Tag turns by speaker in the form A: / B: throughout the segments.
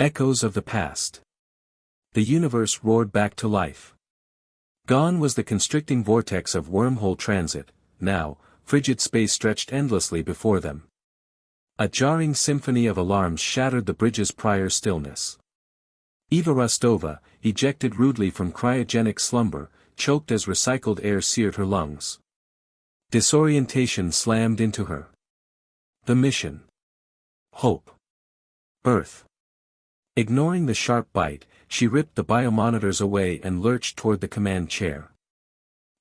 A: Echoes of the past. The universe roared back to life. Gone was the constricting vortex of wormhole transit, now, frigid space stretched endlessly before them. A jarring symphony of alarms shattered the bridge's prior stillness. Eva Rostova, ejected rudely from cryogenic slumber, choked as recycled air seared her lungs. Disorientation slammed into her. The mission. Hope. Earth. Ignoring the sharp bite, she ripped the biomonitors away and lurched toward the command chair.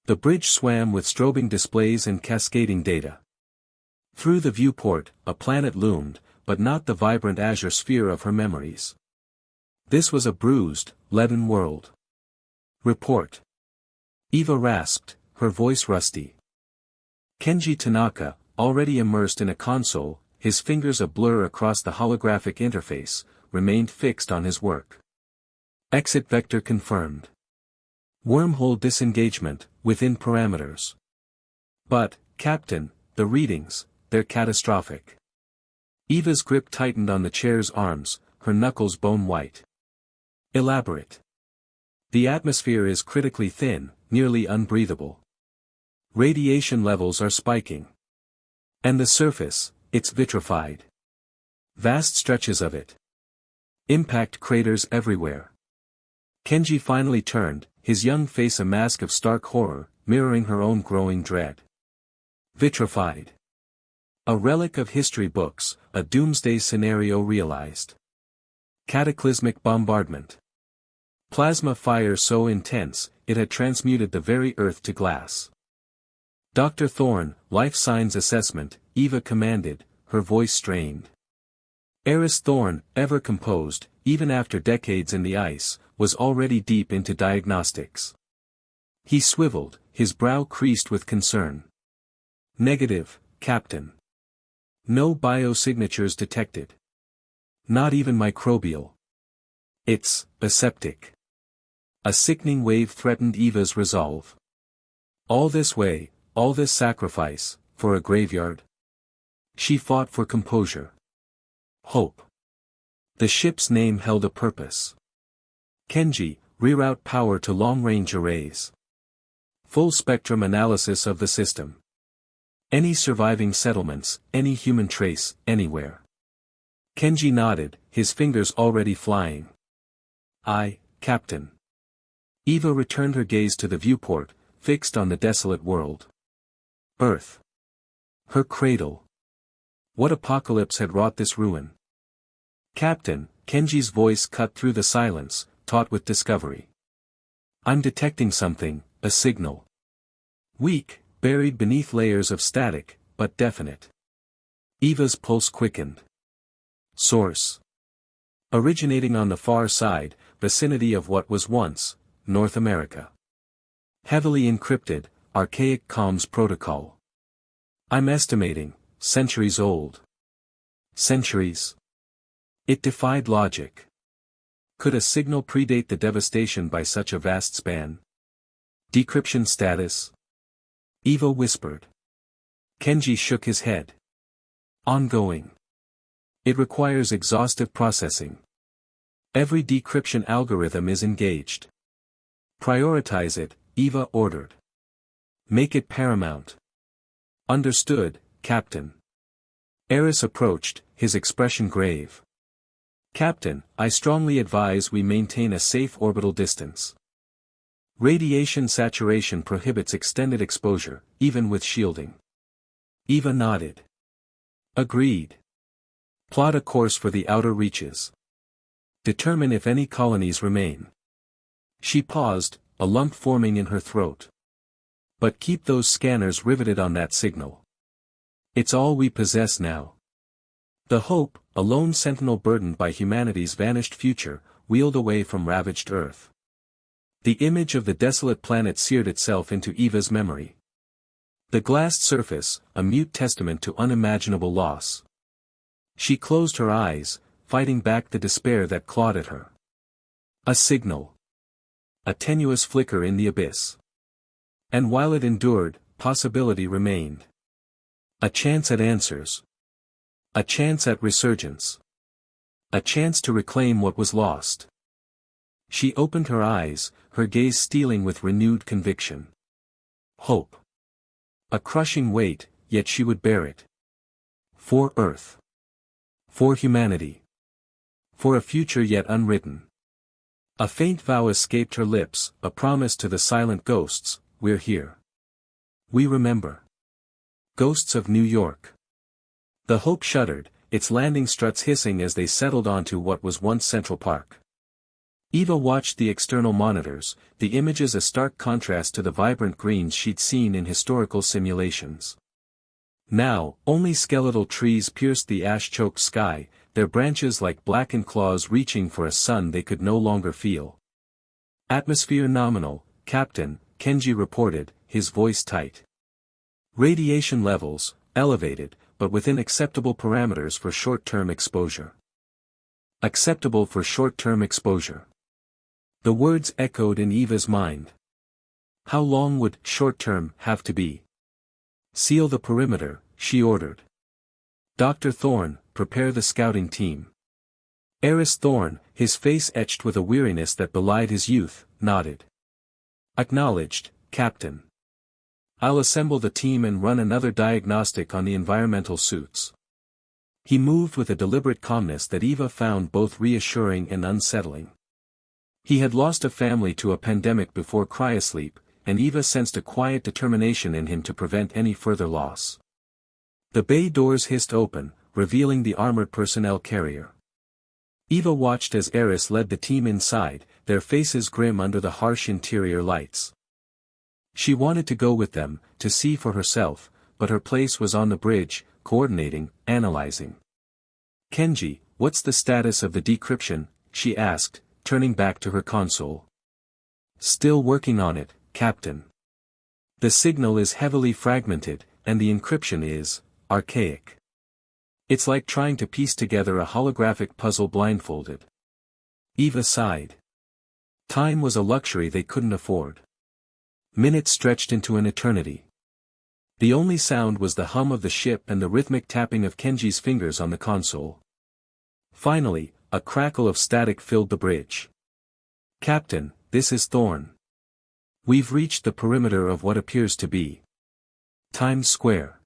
A: The bridge swam with strobing displays and cascading data. Through the viewport, a planet loomed, but not the vibrant azure sphere of her memories. This was a bruised, leaden world. Report. Eva rasped, her voice rusty. Kenji Tanaka, already immersed in a console, his fingers a blur across the holographic interface, remained fixed on his work. Exit vector confirmed. Wormhole disengagement, within parameters. But, Captain, the readings, they're catastrophic. Eva's grip tightened on the chair's arms, her knuckles bone white. Elaborate. The atmosphere is critically thin, nearly unbreathable. Radiation levels are spiking. And the surface, it's vitrified. Vast stretches of it. Impact craters everywhere. Kenji finally turned, his young face a mask of stark horror, mirroring her own growing dread. Vitrified. A relic of history books, a doomsday scenario realized. Cataclysmic bombardment. Plasma fire so intense, it had transmuted the very earth to glass. Dr. Thorne, life signs assessment, Eva commanded, her voice strained. Eris Thorne, ever composed, even after decades in the ice, was already deep into diagnostics. He swiveled, his brow creased with concern. Negative, Captain. No biosignatures detected. Not even microbial. It's aseptic. A sickening wave threatened Eva's resolve. All this way, all this sacrifice, for a graveyard? She fought for composure. Hope. The ship's name held a purpose. Kenji, reroute power to long-range arrays. Full-spectrum analysis of the system. Any surviving settlements, any human trace, anywhere. Kenji nodded, his fingers already flying. Aye, Captain. Eva returned her gaze to the viewport, fixed on the desolate world. Earth. Her cradle. What apocalypse had wrought this ruin? Captain, Kenji's voice cut through the silence, taut with discovery. I'm detecting something, a signal. Weak, buried beneath layers of static, but definite. Eva's pulse quickened. Source. Originating on the far side, vicinity of what was once, North America. Heavily encrypted, archaic comms protocol. I'm estimating, centuries old. Centuries. It defied logic. Could a signal predate the devastation by such a vast span? Decryption status? Eva whispered. Kenji shook his head. Ongoing. It requires exhaustive processing. Every decryption algorithm is engaged. Prioritize it, Eva ordered. Make it paramount. Understood, Captain. Eris approached, his expression grave. Captain, I strongly advise we maintain a safe orbital distance. Radiation saturation prohibits extended exposure, even with shielding. Eva nodded. Agreed. Plot a course for the outer reaches. Determine if any colonies remain. She paused, a lump forming in her throat. But keep those scanners riveted on that signal. It's all we possess now. The Hope, a lone sentinel burdened by humanity's vanished future, wheeled away from ravaged Earth. The image of the desolate planet seared itself into Eva's memory. The glassed surface, a mute testament to unimaginable loss. She closed her eyes, fighting back the despair that clawed at her. A signal. A tenuous flicker in the abyss. And while it endured, possibility remained. A chance at answers. A chance at resurgence. A chance to reclaim what was lost. She opened her eyes, her gaze stealing with renewed conviction. Hope. A crushing weight, yet she would bear it. For Earth. For humanity. For a future yet unwritten. A faint vow escaped her lips, a promise to the silent ghosts, we're here. We remember. Ghosts of New York. The Hope shuddered, its landing struts hissing as they settled onto what was once Central Park. Eva watched the external monitors, the images a stark contrast to the vibrant greens she'd seen in historical simulations. Now, only skeletal trees pierced the ash-choked sky, their branches like blackened claws reaching for a sun they could no longer feel. Atmosphere nominal, Captain, Kenji reported, his voice tight. Radiation levels, elevated, but within acceptable parameters for short-term exposure. Acceptable for short-term exposure. The words echoed in Eva's mind. How long would short-term have to be? Seal the perimeter, she ordered. Dr. Thorne, prepare the scouting team. Eris Thorne, his face etched with a weariness that belied his youth, nodded. Acknowledged, Captain. I'll assemble the team and run another diagnostic on the environmental suits. He moved with a deliberate calmness that Eva found both reassuring and unsettling. He had lost a family to a pandemic before cryosleep, and Eva sensed a quiet determination in him to prevent any further loss. The bay doors hissed open, revealing the armored personnel carrier. Eva watched as Eris led the team inside, their faces grim under the harsh interior lights. She wanted to go with them, to see for herself, but her place was on the bridge, coordinating, analyzing. Kenji, what's the status of the decryption? She asked, turning back to her console. Still working on it, Captain. The signal is heavily fragmented, and the encryption is archaic. It's like trying to piece together a holographic puzzle blindfolded. Eva sighed. Time was a luxury they couldn't afford. Minutes stretched into an eternity. The only sound was the hum of the ship and the rhythmic tapping of Kenji's fingers on the console. Finally, a crackle of static filled the bridge. Captain, this is Thorne. We've reached the perimeter of what appears to be Times Square.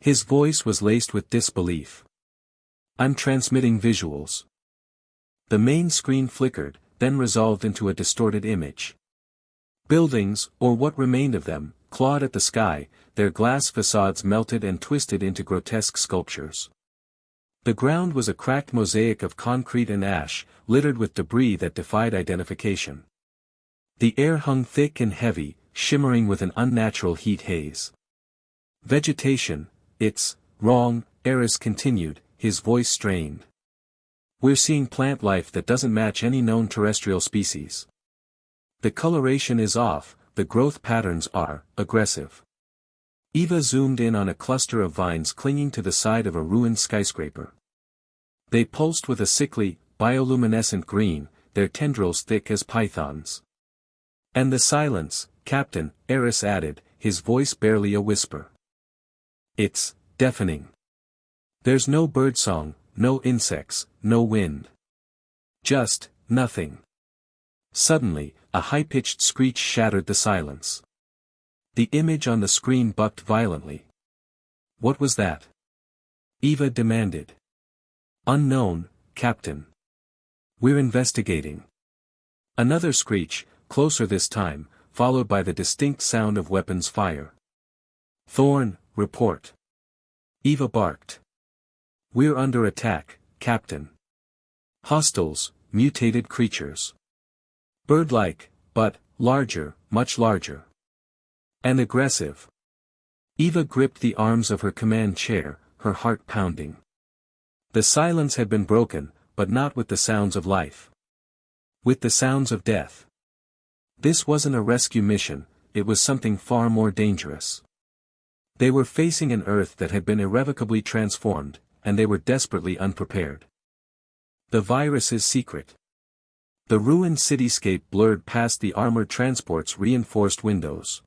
A: His voice was laced with disbelief. I'm transmitting visuals. The main screen flickered, then resolved into a distorted image. Buildings, or what remained of them, clawed at the sky, their glass facades melted and twisted into grotesque sculptures. The ground was a cracked mosaic of concrete and ash, littered with debris that defied identification. The air hung thick and heavy, shimmering with an unnatural heat haze. Vegetation, it's wrong, Eris continued, his voice strained. We're seeing plant life that doesn't match any known terrestrial species. The coloration is off, the growth patterns are aggressive. Eva zoomed in on a cluster of vines clinging to the side of a ruined skyscraper. They pulsed with a sickly, bioluminescent green, their tendrils thick as pythons. And the silence, Captain, Eris added, his voice barely a whisper. It's deafening. There's no birdsong, no insects, no wind. Just nothing. Suddenly, a high-pitched screech shattered the silence. The image on the screen bucked violently. What was that? Eva demanded. Unknown, Captain. We're investigating. Another screech, closer this time, followed by the distinct sound of weapons fire. Thorne, report. Eva barked. We're under attack, Captain. Hostiles, mutated creatures. Bird-like, but larger, much larger. And aggressive. Eva gripped the arms of her command chair, her heart pounding. The silence had been broken, but not with the sounds of life. With the sounds of death. This wasn't a rescue mission, it was something far more dangerous. They were facing an Earth that had been irrevocably transformed, and they were desperately unprepared. The virus's secret. The ruined cityscape blurred past the armored transport's reinforced windows.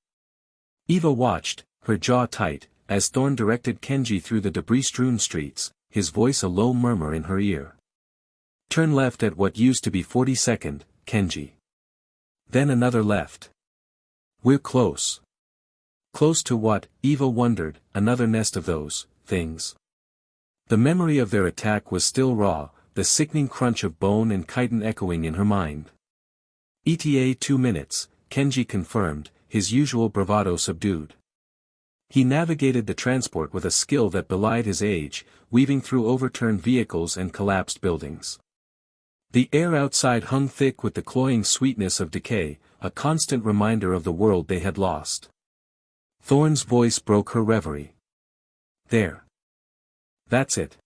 A: Eva watched, her jaw tight, as Thorne directed Kenji through the debris-strewn streets, his voice a low murmur in her ear. Turn left at what used to be 42nd, Kenji. Then another left. We're close. Close to what, Eva wondered, another nest of those things. The memory of their attack was still raw, the sickening crunch of bone and chitin echoing in her mind. ETA 2 minutes, Kenji confirmed, his usual bravado subdued. He navigated the transport with a skill that belied his age, weaving through overturned vehicles and collapsed buildings. The air outside hung thick with the cloying sweetness of decay, a constant reminder of the world they had lost. Thorn's voice broke her reverie. There. That's it.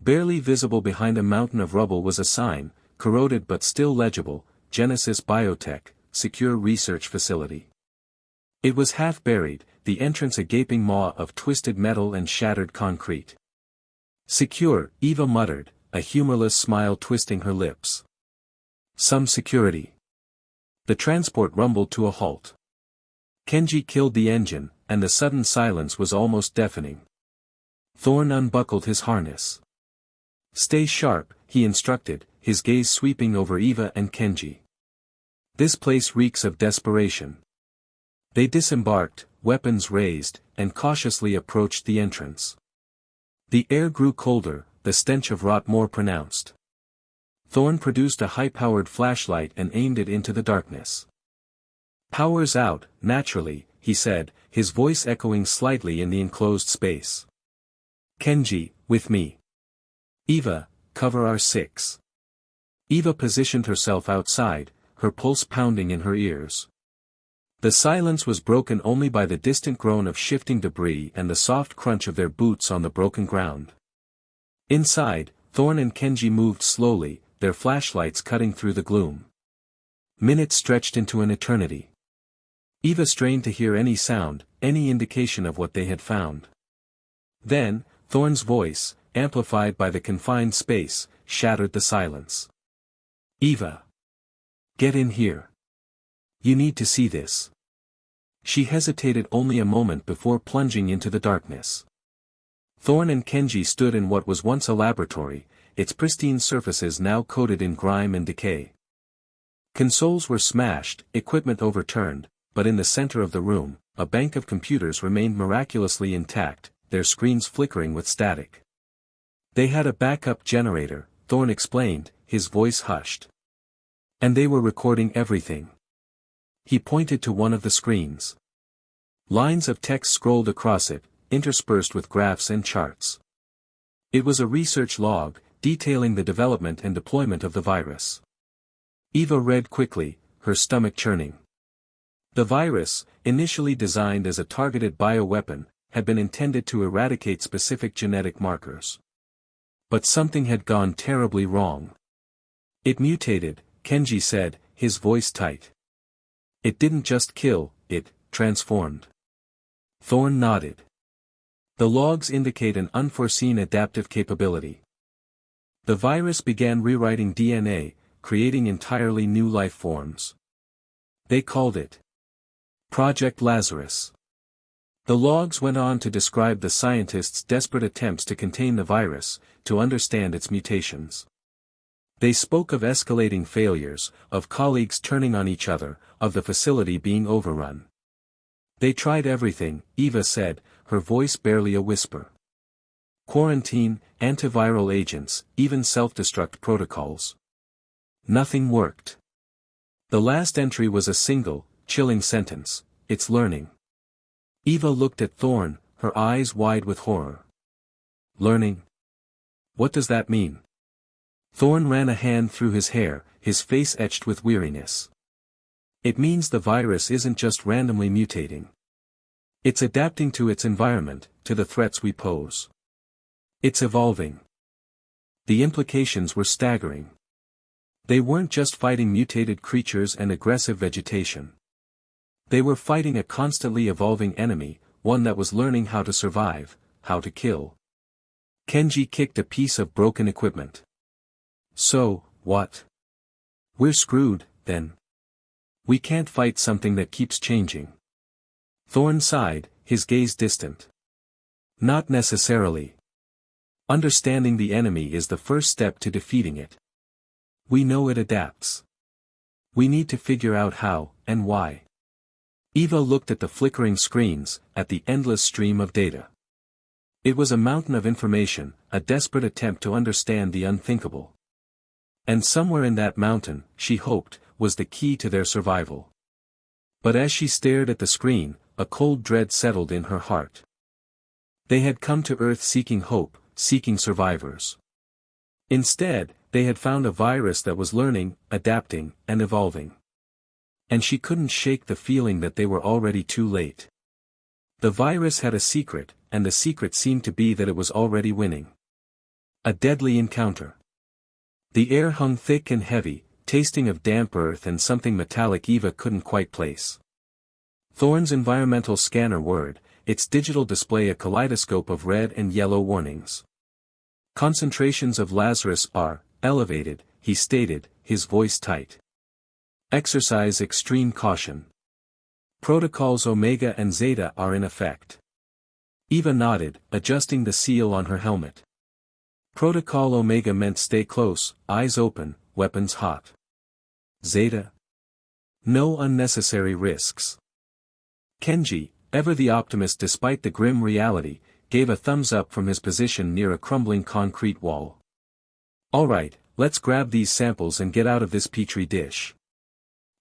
A: Barely visible behind a mountain of rubble was a sign, corroded but still legible, Genesis Biotech, Secure Research Facility. It was half buried, the entrance a gaping maw of twisted metal and shattered concrete. Secure, Eva muttered, a humorless smile twisting her lips. Some security. The transport rumbled to a halt. Kenji killed the engine, and the sudden silence was almost deafening. Thorn unbuckled his harness. Stay sharp, he instructed, his gaze sweeping over Eva and Kenji. This place reeks of desperation. They disembarked, weapons raised, and cautiously approached the entrance. The air grew colder, the stench of rot more pronounced. Thorn produced a high-powered flashlight and aimed it into the darkness. Power's out, naturally, he said, his voice echoing slightly in the enclosed space. Kenji, with me. Eva, cover R6. Eva positioned herself outside, her pulse pounding in her ears. The silence was broken only by the distant groan of shifting debris and the soft crunch of their boots on the broken ground. Inside, Thorn and Kenji moved slowly, their flashlights cutting through the gloom. Minutes stretched into an eternity. Eva strained to hear any sound, any indication of what they had found. Then, Thorn's voice, amplified by the confined space, shattered the silence. Eva. Get in here. You need to see this. She hesitated only a moment before plunging into the darkness. Thorn and Kenji stood in what was once a laboratory, its pristine surfaces now coated in grime and decay. Consoles were smashed, equipment overturned, but in the center of the room, a bank of computers remained miraculously intact, their screens flickering with static. They had a backup generator, Thorn explained, his voice hushed. And they were recording everything. He pointed to one of the screens. Lines of text scrolled across it, interspersed with graphs and charts. It was a research log, detailing the development and deployment of the virus. Eva read quickly, her stomach churning. The virus, initially designed as a targeted bioweapon, had been intended to eradicate specific genetic markers. But something had gone terribly wrong. It mutated, Kenji said, his voice tight. It didn't just kill, it transformed. Thorn nodded. The logs indicate an unforeseen adaptive capability. The virus began rewriting DNA, creating entirely new life forms. They called it Project Lazarus. The logs went on to describe the scientists' desperate attempts to contain the virus, to understand its mutations. They spoke of escalating failures, of colleagues turning on each other, of the facility being overrun. They tried everything, Eva said, her voice barely a whisper. Quarantine, antiviral agents, even self-destruct protocols. Nothing worked. The last entry was a single, chilling sentence, it's learning. Eva looked at Thorn, her eyes wide with horror. Learning? What does that mean? Thorn ran a hand through his hair, his face etched with weariness. It means the virus isn't just randomly mutating. It's adapting to its environment, to the threats we pose. It's evolving. The implications were staggering. They weren't just fighting mutated creatures and aggressive vegetation. They were fighting a constantly evolving enemy, one that was learning how to survive, how to kill. Kenji kicked a piece of broken equipment. So, what? We're screwed, then. We can't fight something that keeps changing. Thorn sighed, his gaze distant. Not necessarily. Understanding the enemy is the first step to defeating it. We know it adapts. We need to figure out how, and why. Eva looked at the flickering screens, at the endless stream of data. It was a mountain of information, a desperate attempt to understand the unthinkable. And somewhere in that mountain, she hoped, was the key to their survival. But as she stared at the screen, a cold dread settled in her heart. They had come to Earth seeking hope, seeking survivors. Instead, they had found a virus that was learning, adapting, and evolving. And she couldn't shake the feeling that they were already too late. The virus had a secret, and the secret seemed to be that it was already winning. A deadly encounter. The air hung thick and heavy, tasting of damp earth and something metallic Eva couldn't quite place. Thorne's environmental scanner whirred, its digital display a kaleidoscope of red and yellow warnings. Concentrations of Lazarus are elevated, he stated, his voice tight. Exercise extreme caution. Protocols Omega and Zeta are in effect. Eva nodded, adjusting the seal on her helmet. Protocol Omega meant stay close, eyes open, weapons hot. Zeta? No unnecessary risks. Kenji, ever the optimist despite the grim reality, gave a thumbs up from his position near a crumbling concrete wall. All right, let's grab these samples and get out of this petri dish.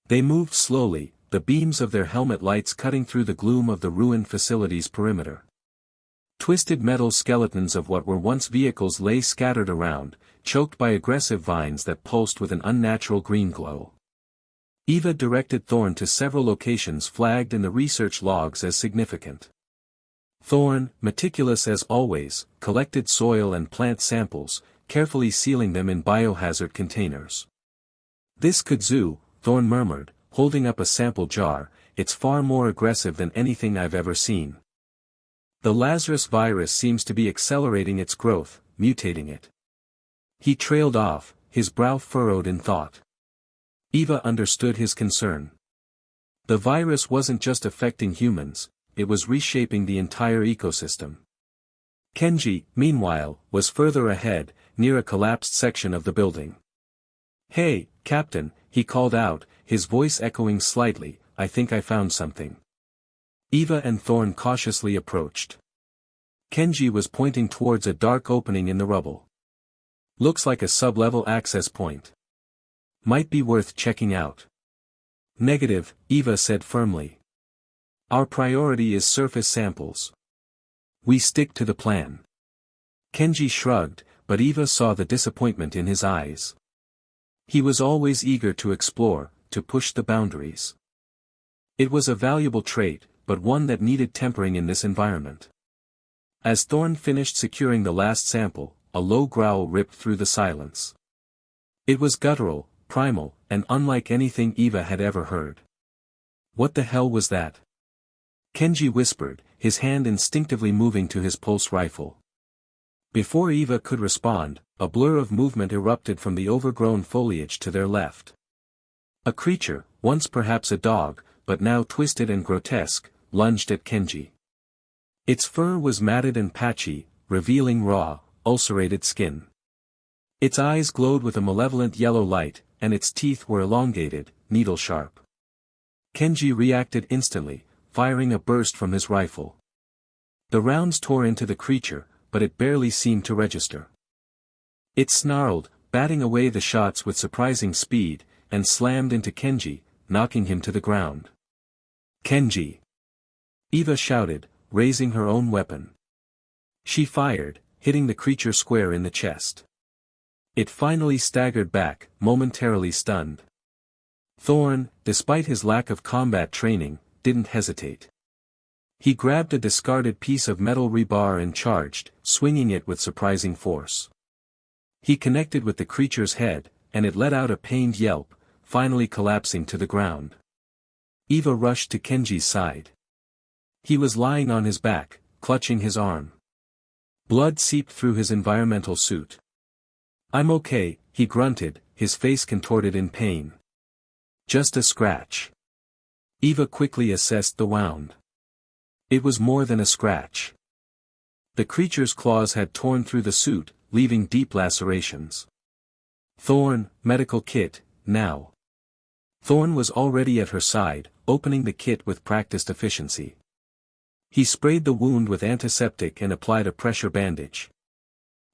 A: They moved slowly, the beams of their helmet lights cutting through the gloom of the ruined facility's perimeter. Twisted metal skeletons of what were once vehicles lay scattered around, choked by aggressive vines that pulsed with an unnatural green glow. Eva directed Thorne to several locations flagged in the research logs as significant. Thorne, meticulous as always, collected soil and plant samples, carefully sealing them in biohazard containers. This kudzu, Thorne murmured, holding up a sample jar, it's far more aggressive than anything I've ever seen. The Lazarus virus seems to be accelerating its growth, mutating it. He trailed off, his brow furrowed in thought. Eva understood his concern. The virus wasn't just affecting humans, it was reshaping the entire ecosystem. Kenji, meanwhile, was further ahead, near a collapsed section of the building. Hey, Captain, he called out, his voice echoing slightly, I think I found something. Eva and Thorne cautiously approached. Kenji was pointing towards a dark opening in the rubble. Looks like a sub-level access point. Might be worth checking out. Negative, Eva said firmly. Our priority is surface samples. We stick to the plan. Kenji shrugged, but Eva saw the disappointment in his eyes. He was always eager to explore, to push the boundaries. It was a valuable trait, but one that needed tempering in this environment. As Thorne finished securing the last sample, a low growl ripped through the silence. It was guttural, primal, and unlike anything Eva had ever heard. What the hell was that? Kenji whispered, his hand instinctively moving to his pulse rifle. Before Eva could respond, a blur of movement erupted from the overgrown foliage to their left. A creature, once perhaps a dog, but now twisted and grotesque, lunged at Kenji. Its fur was matted and patchy, revealing raw, ulcerated skin. Its eyes glowed with a malevolent yellow light, and its teeth were elongated, needle-sharp. Kenji reacted instantly, firing a burst from his rifle. The rounds tore into the creature, but it barely seemed to register. It snarled, batting away the shots with surprising speed, and slammed into Kenji, knocking him to the ground. Kenji! Eva shouted, raising her own weapon. She fired, hitting the creature square in the chest. It finally staggered back, momentarily stunned. Thorne, despite his lack of combat training, didn't hesitate. He grabbed a discarded piece of metal rebar and charged, swinging it with surprising force. He connected with the creature's head, and it let out a pained yelp, finally collapsing to the ground. Eva rushed to Kenji's side. He was lying on his back, clutching his arm. Blood seeped through his environmental suit. I'm okay, he grunted, his face contorted in pain. Just a scratch. Eva quickly assessed the wound. It was more than a scratch. The creature's claws had torn through the suit, leaving deep lacerations. Thorn, medical kit, now. Thorn was already at her side, opening the kit with practiced efficiency. He sprayed the wound with antiseptic and applied a pressure bandage.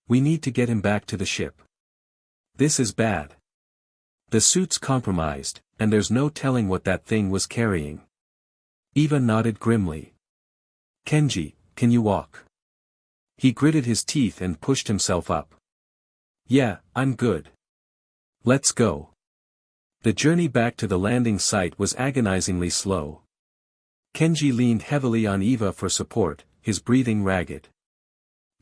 A: We need to get him back to the ship. This is bad. The suit's compromised, and there's no telling what that thing was carrying. Eva nodded grimly. Kenji, can you walk? He gritted his teeth and pushed himself up. Yeah, I'm good. Let's go. The journey back to the landing site was agonizingly slow. Kenji leaned heavily on Eva for support, his breathing ragged.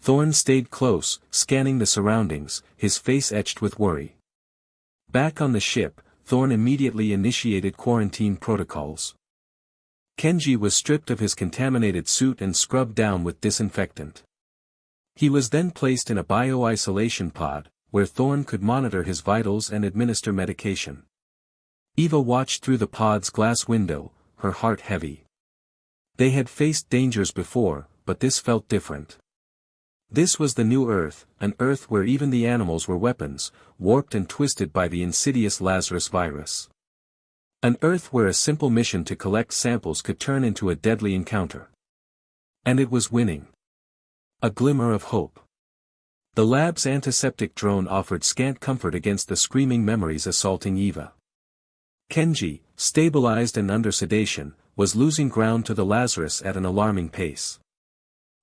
A: Thorn stayed close, scanning the surroundings, his face etched with worry. Back on the ship, Thorn immediately initiated quarantine protocols. Kenji was stripped of his contaminated suit and scrubbed down with disinfectant. He was then placed in a bio-isolation pod, where Thorn could monitor his vitals and administer medication. Eva watched through the pod's glass window, her heart heavy. They had faced dangers before, but this felt different. This was the new Earth, an Earth where even the animals were weapons, warped and twisted by the insidious Lazarus virus. An Earth where a simple mission to collect samples could turn into a deadly encounter. And it was winning. A glimmer of hope. The lab's antiseptic drone offered scant comfort against the screaming memories assaulting Eva. Kenji, stabilized and under sedation, was losing ground to the Lazarus at an alarming pace.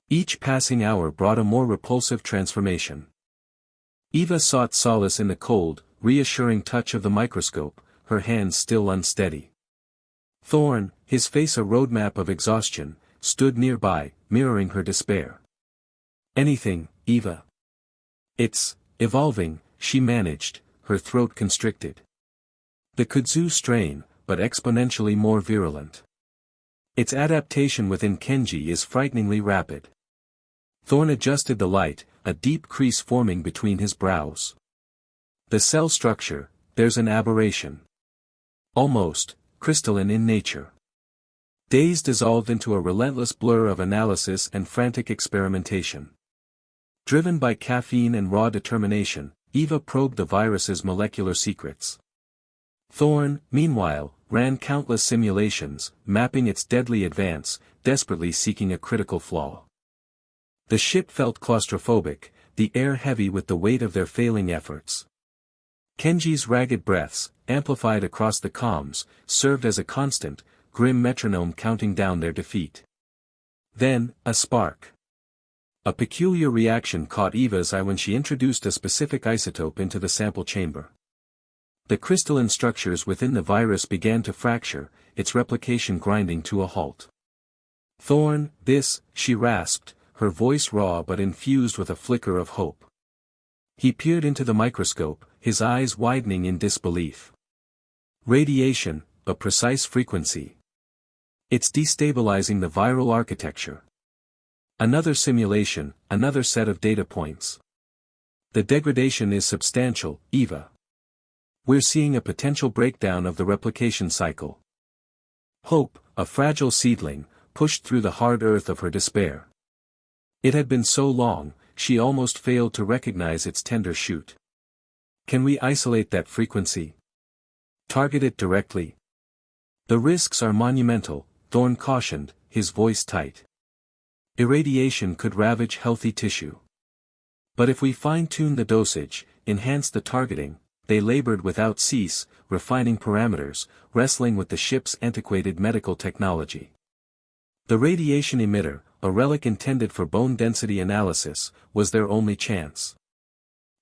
A: Each passing hour brought a more repulsive transformation. Eva sought solace in the cold, reassuring touch of the microscope, her hands still unsteady. Thorn, his face a roadmap of exhaustion, stood nearby, mirroring her despair. Anything, Eva. It's evolving, she managed, her throat constricted. The kudzu strain, but exponentially more virulent. Its adaptation within Kenji is frighteningly rapid. Thorn adjusted the light, a deep crease forming between his brows. The cell structure, there's an aberration. Almost, crystalline in nature. Days dissolved into a relentless blur of analysis and frantic experimentation. Driven by caffeine and raw determination, Eva probed the virus's molecular secrets. Thorn, meanwhile, ran countless simulations, mapping its deadly advance, desperately seeking a critical flaw. The ship felt claustrophobic, the air heavy with the weight of their failing efforts. Kenji's ragged breaths, amplified across the comms, served as a constant, grim metronome counting down their defeat. Then, a spark. A peculiar reaction caught Eva's eye when she introduced a specific isotope into the sample chamber. The crystalline structures within the virus began to fracture, its replication grinding to a halt. Thorn, this, she rasped, her voice raw but infused with a flicker of hope. He peered into the microscope, his eyes widening in disbelief. Radiation, a precise frequency. It's destabilizing the viral architecture. Another simulation, another set of data points. The degradation is substantial, Eva. We're seeing a potential breakdown of the replication cycle. Hope, a fragile seedling, pushed through the hard earth of her despair. It had been so long, she almost failed to recognize its tender shoot. Can we isolate that frequency? Target it directly? The risks are monumental, Thorn cautioned, his voice tight. Irradiation could ravage healthy tissue. But if we fine-tune the dosage, enhance the targeting, they labored without cease, refining parameters, wrestling with the ship's antiquated medical technology. The radiation emitter, a relic intended for bone density analysis, was their only chance.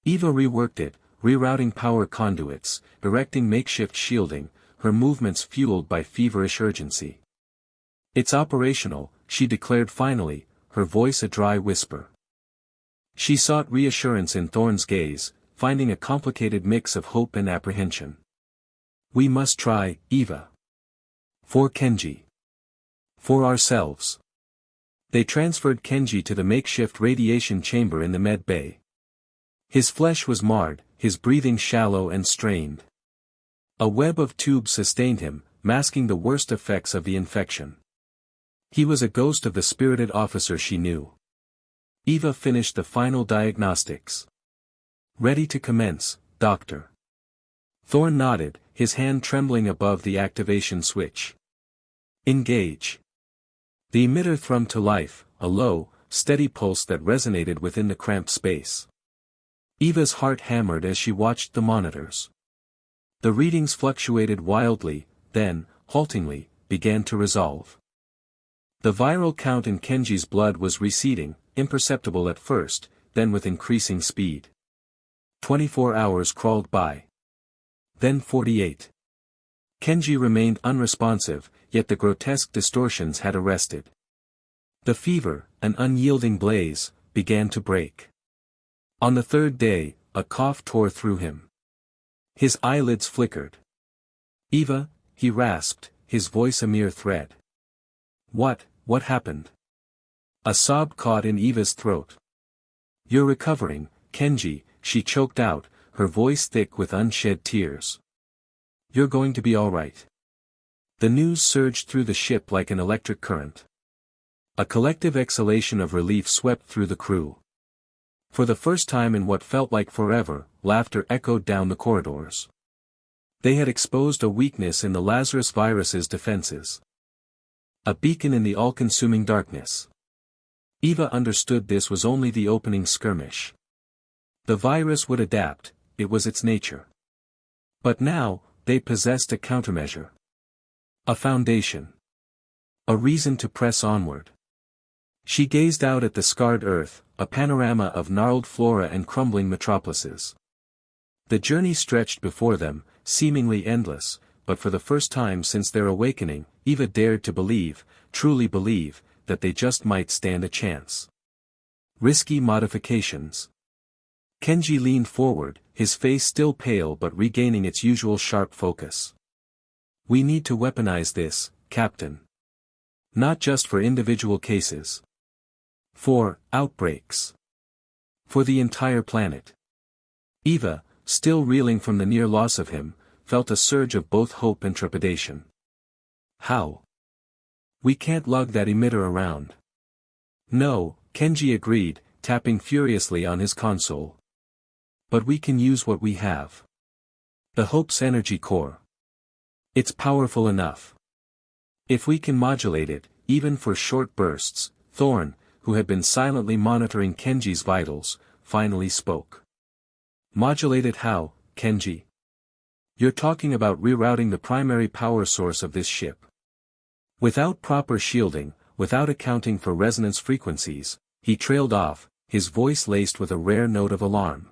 A: Eva reworked it, rerouting power conduits, erecting makeshift shielding, her movements fueled by feverish urgency. It's operational, she declared finally, her voice a dry whisper. She sought reassurance in Thorn's gaze, finding a complicated mix of hope and apprehension. We must try, Eva. For Kenji. For ourselves. They transferred Kenji to the makeshift radiation chamber in the med bay. His flesh was marred, his breathing shallow and strained. A web of tubes sustained him, masking the worst effects of the infection. He was a ghost of the spirited officer she knew. Eva finished the final diagnostics. Ready to commence, Doctor. Thorn nodded, his hand trembling above the activation switch. Engage. The emitter thrummed to life, a low, steady pulse that resonated within the cramped space. Eva's heart hammered as she watched the monitors. The readings fluctuated wildly, then, haltingly, began to resolve. The viral count in Kenji's blood was receding, imperceptible at first, then with increasing speed. 24 hours crawled by. Then 48. Kenji remained unresponsive, yet the grotesque distortions had arrested. The fever, an unyielding blaze, began to break. On the third day, a cough tore through him. His eyelids flickered. Eva, he rasped, his voice a mere thread. What happened? A sob caught in Eva's throat. You're recovering, Kenji, she choked out, her voice thick with unshed tears. You're going to be all right. The news surged through the ship like an electric current. A collective exhalation of relief swept through the crew. For the first time in what felt like forever, laughter echoed down the corridors. They had exposed a weakness in the Lazarus virus's defenses. A beacon in the all-consuming darkness. Eva understood this was only the opening skirmish. The virus would adapt, it was its nature. But now, they possessed a countermeasure. A foundation. A reason to press onward. She gazed out at the scarred earth, a panorama of gnarled flora and crumbling metropolises. The journey stretched before them, seemingly endless, but for the first time since their awakening, Eva dared to believe, truly believe, that they just might stand a chance. Risky modifications. Kenji leaned forward, his face still pale but regaining its usual sharp focus. We need to weaponize this, Captain. Not just for individual cases. For outbreaks. For the entire planet. Eva, still reeling from the near loss of him, felt a surge of both hope and trepidation. How? We can't lug that emitter around. No, Kenji agreed, tapping furiously on his console. But we can use what we have. The Hope's energy core. It's powerful enough. If we can modulate it, even for short bursts, Thorn, who had been silently monitoring Kenji's vitals, finally spoke. Modulate it how, Kenji? You're talking about rerouting the primary power source of this ship. Without proper shielding, without accounting for resonance frequencies, he trailed off, his voice laced with a rare note of alarm.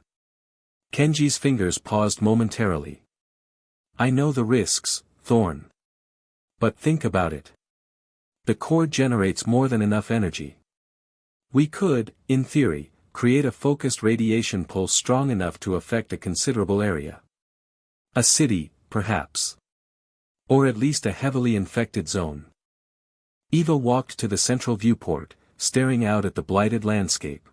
A: Kenji's fingers paused momentarily. I know the risks, Thorn. But think about it. The core generates more than enough energy. We could, in theory, create a focused radiation pulse strong enough to affect a considerable area. A city, perhaps. Or at least a heavily infected zone. Eva walked to the central viewport, staring out at the blighted landscape.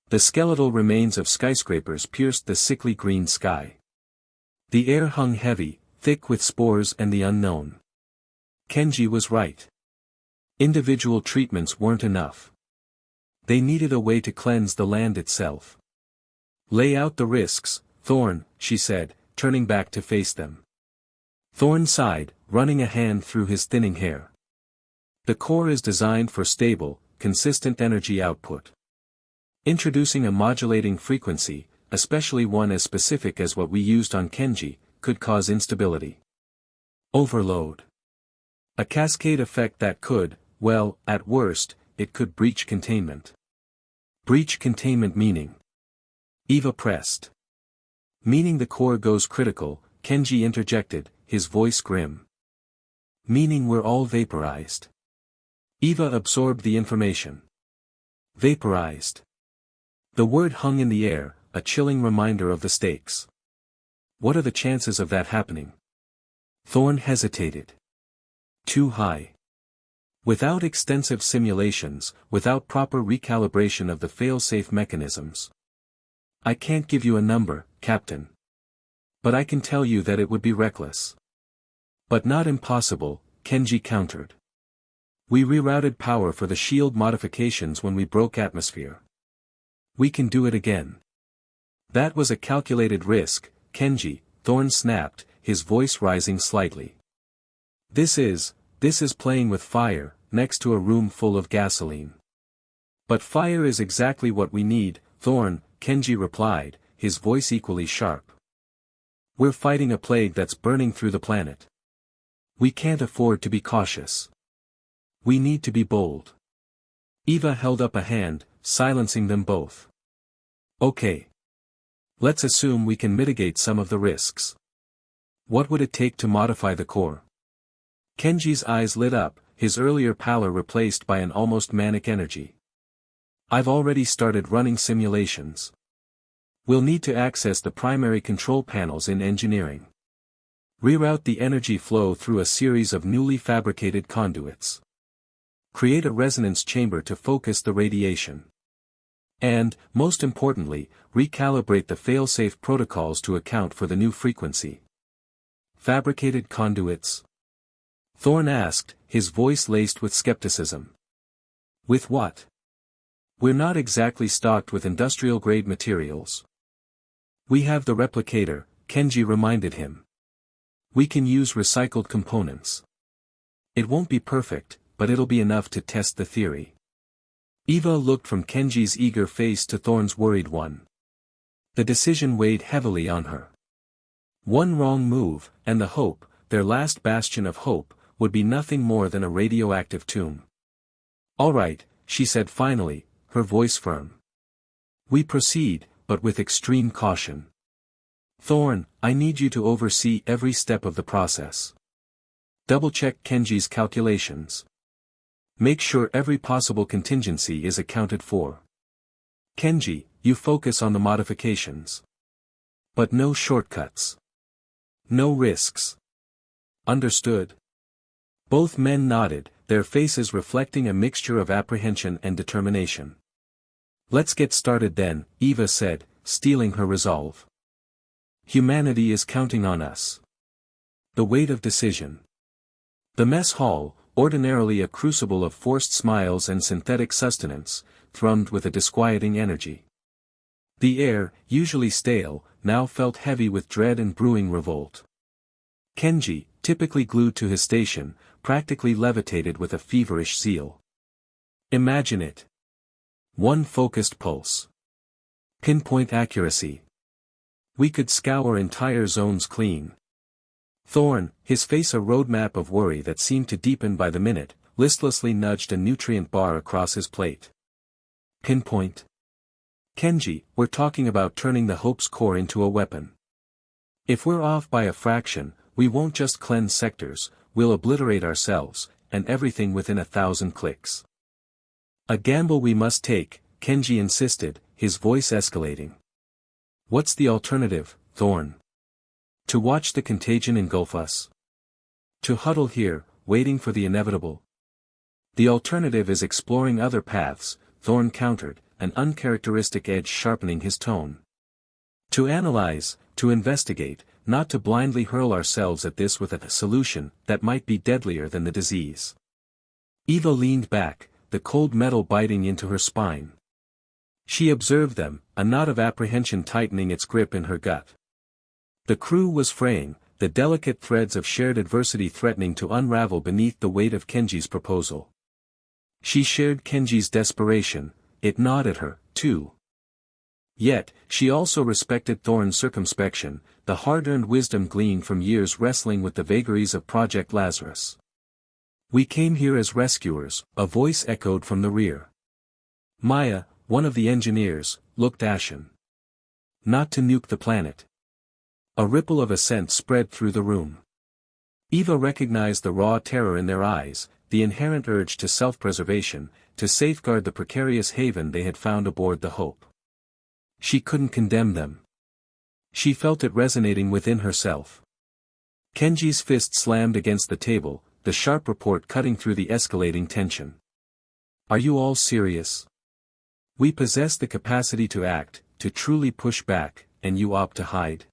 A: The skeletal remains of skyscrapers pierced the sickly green sky. The air hung heavy, thick with spores and the unknown. Kenji was right. Individual treatments weren't enough. They needed a way to cleanse the land itself. Lay out the risks, Thorn, she said, turning back to face them. Thorn sighed, running a hand through his thinning hair. The core is designed for stable, consistent energy output. Introducing a modulating frequency, especially one as specific as what we used on Kenji, could cause instability. Overload. A cascade effect that could, well, at worst, it could breach containment. Breach containment meaning. Eva pressed. Meaning the core goes critical, Kenji interjected, his voice grim. Meaning we're all vaporized. Eva absorbed the information. Vaporized. The word hung in the air, a chilling reminder of the stakes. What are the chances of that happening? Thorn hesitated. Too high. Without extensive simulations, without proper recalibration of the fail-safe mechanisms. I can't give you a number, Captain. But I can tell you that it would be reckless. But not impossible, Kenji countered. We rerouted power for the shield modifications when we broke atmosphere. We can do it again. That was a calculated risk, Kenji, Thorn snapped, his voice rising slightly. This is playing with fire, next to a room full of gasoline. But fire is exactly what we need, Thorn, Kenji replied, his voice equally sharp. We're fighting a plague that's burning through the planet. We can't afford to be cautious. We need to be bold. Eva held up a hand, silencing them both. Okay. Let's assume we can mitigate some of the risks. What would it take to modify the core? Kenji's eyes lit up, his earlier pallor replaced by an almost manic energy. I've already started running simulations. We'll need to access the primary control panels in engineering. Reroute the energy flow through a series of newly fabricated conduits. Create a resonance chamber to focus the radiation. And, most importantly, recalibrate the failsafe protocols to account for the new frequency. Fabricated conduits? Thorn asked, his voice laced with skepticism. With what? We're not exactly stocked with industrial-grade materials. We have the replicator, Kenji reminded him. We can use recycled components. It won't be perfect, but it'll be enough to test the theory. Eva looked from Kenji's eager face to Thorn's worried one. The decision weighed heavily on her. One wrong move, and the hope, their last bastion of hope, would be nothing more than a radioactive tomb. All right, she said finally, her voice firm. We proceed, but with extreme caution. Thorn, I need you to oversee every step of the process. Double-check Kenji's calculations. Make sure every possible contingency is accounted for. Kenji, you focus on the modifications. But no shortcuts. No risks. Understood? Both men nodded, their faces reflecting a mixture of apprehension and determination. Let's get started then, Eva said, steeling her resolve. Humanity is counting on us. The weight of decision. The mess hall, ordinarily a crucible of forced smiles and synthetic sustenance, thrummed with a disquieting energy. The air, usually stale, now felt heavy with dread and brewing revolt. Kenji, typically glued to his station, practically levitated with a feverish zeal. Imagine it. One focused pulse. Pinpoint accuracy. We could scour entire zones clean. Thorn, his face a roadmap of worry that seemed to deepen by the minute, listlessly nudged a nutrient bar across his plate. Pinpoint. Kenji, we're talking about turning the Hope's core into a weapon. If we're off by a fraction, we won't just cleanse sectors, we'll obliterate ourselves, and everything within 1,000 clicks. A gamble we must take, Kenji insisted, his voice escalating. What's the alternative, Thorn? To watch the contagion engulf us? To huddle here, waiting for the inevitable? The alternative is exploring other paths, Thorn countered, an uncharacteristic edge sharpening his tone. To analyze, to investigate, not to blindly hurl ourselves at this with a solution that might be deadlier than the disease. Eva leaned back, the cold metal biting into her spine. She observed them, a knot of apprehension tightening its grip in her gut. The crew was fraying, the delicate threads of shared adversity threatening to unravel beneath the weight of Kenji's proposal. She shared Kenji's desperation, it gnawed at her, too. Yet, she also respected Thorn's circumspection, the hard-earned wisdom gleaned from years wrestling with the vagaries of Project Lazarus. We came here as rescuers, a voice echoed from the rear. Maya, one of the engineers, looked ashen. Not to nuke the planet. A ripple of assent spread through the room. Eva recognized the raw terror in their eyes, the inherent urge to self-preservation, to safeguard the precarious haven they had found aboard the Hope. She couldn't condemn them. She felt it resonating within herself. Kenji's fist slammed against the table, the sharp report cutting through the escalating tension. Are you all serious? We possess the capacity to act, to truly push back, and you opt to hide?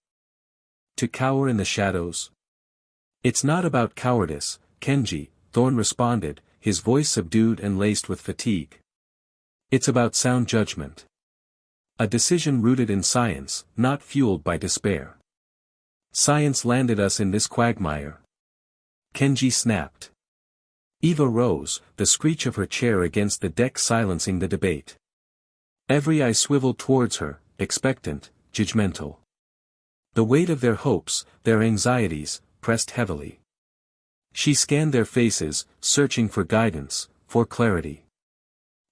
A: To cower in the shadows? It's not about cowardice, Kenji, Thorn responded, his voice subdued and laced with fatigue. It's about sound judgment. A decision rooted in science, not fueled by despair. Science landed us in this quagmire. Kenji snapped. Eva rose, the screech of her chair against the deck silencing the debate. Every eye swiveled towards her, expectant, judgmental. The weight of their hopes, their anxieties, pressed heavily. She scanned their faces, searching for guidance, for clarity.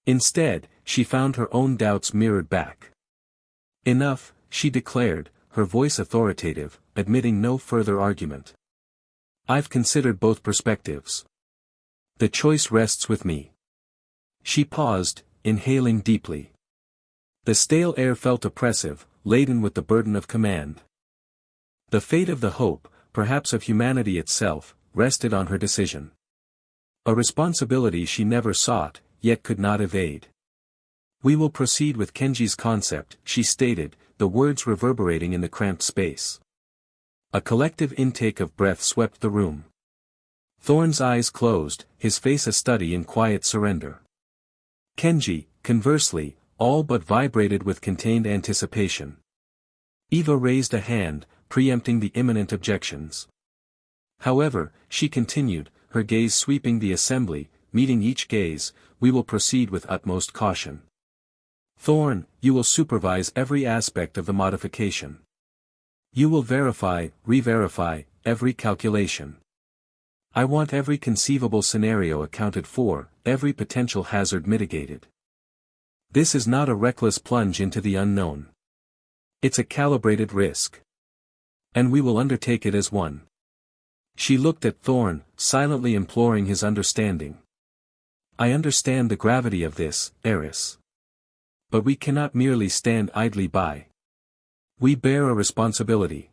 A: Instead, she found her own doubts mirrored back. Enough, she declared, her voice authoritative, admitting no further argument. I've considered both perspectives. The choice rests with me. She paused, inhaling deeply. The stale air felt oppressive, laden with the burden of command. The fate of the hope, perhaps of humanity itself, rested on her decision. A responsibility she never sought, yet could not evade. We will proceed with Kenji's concept, she stated, the words reverberating in the cramped space. A collective intake of breath swept the room. Thorn's eyes closed, his face a study in quiet surrender. Kenji, conversely, all but vibrated with contained anticipation. Eva raised a hand, preempting the imminent objections. However, she continued, her gaze sweeping the assembly, meeting each gaze, we will proceed with utmost caution. Thorn, you will supervise every aspect of the modification. You will verify, re-verify, every calculation. I want every conceivable scenario accounted for, every potential hazard mitigated. This is not a reckless plunge into the unknown. It's a calibrated risk. And we will undertake it as one. She looked at Thorn, silently imploring his understanding. I understand the gravity of this, Eris. But we cannot merely stand idly by. We bear a responsibility.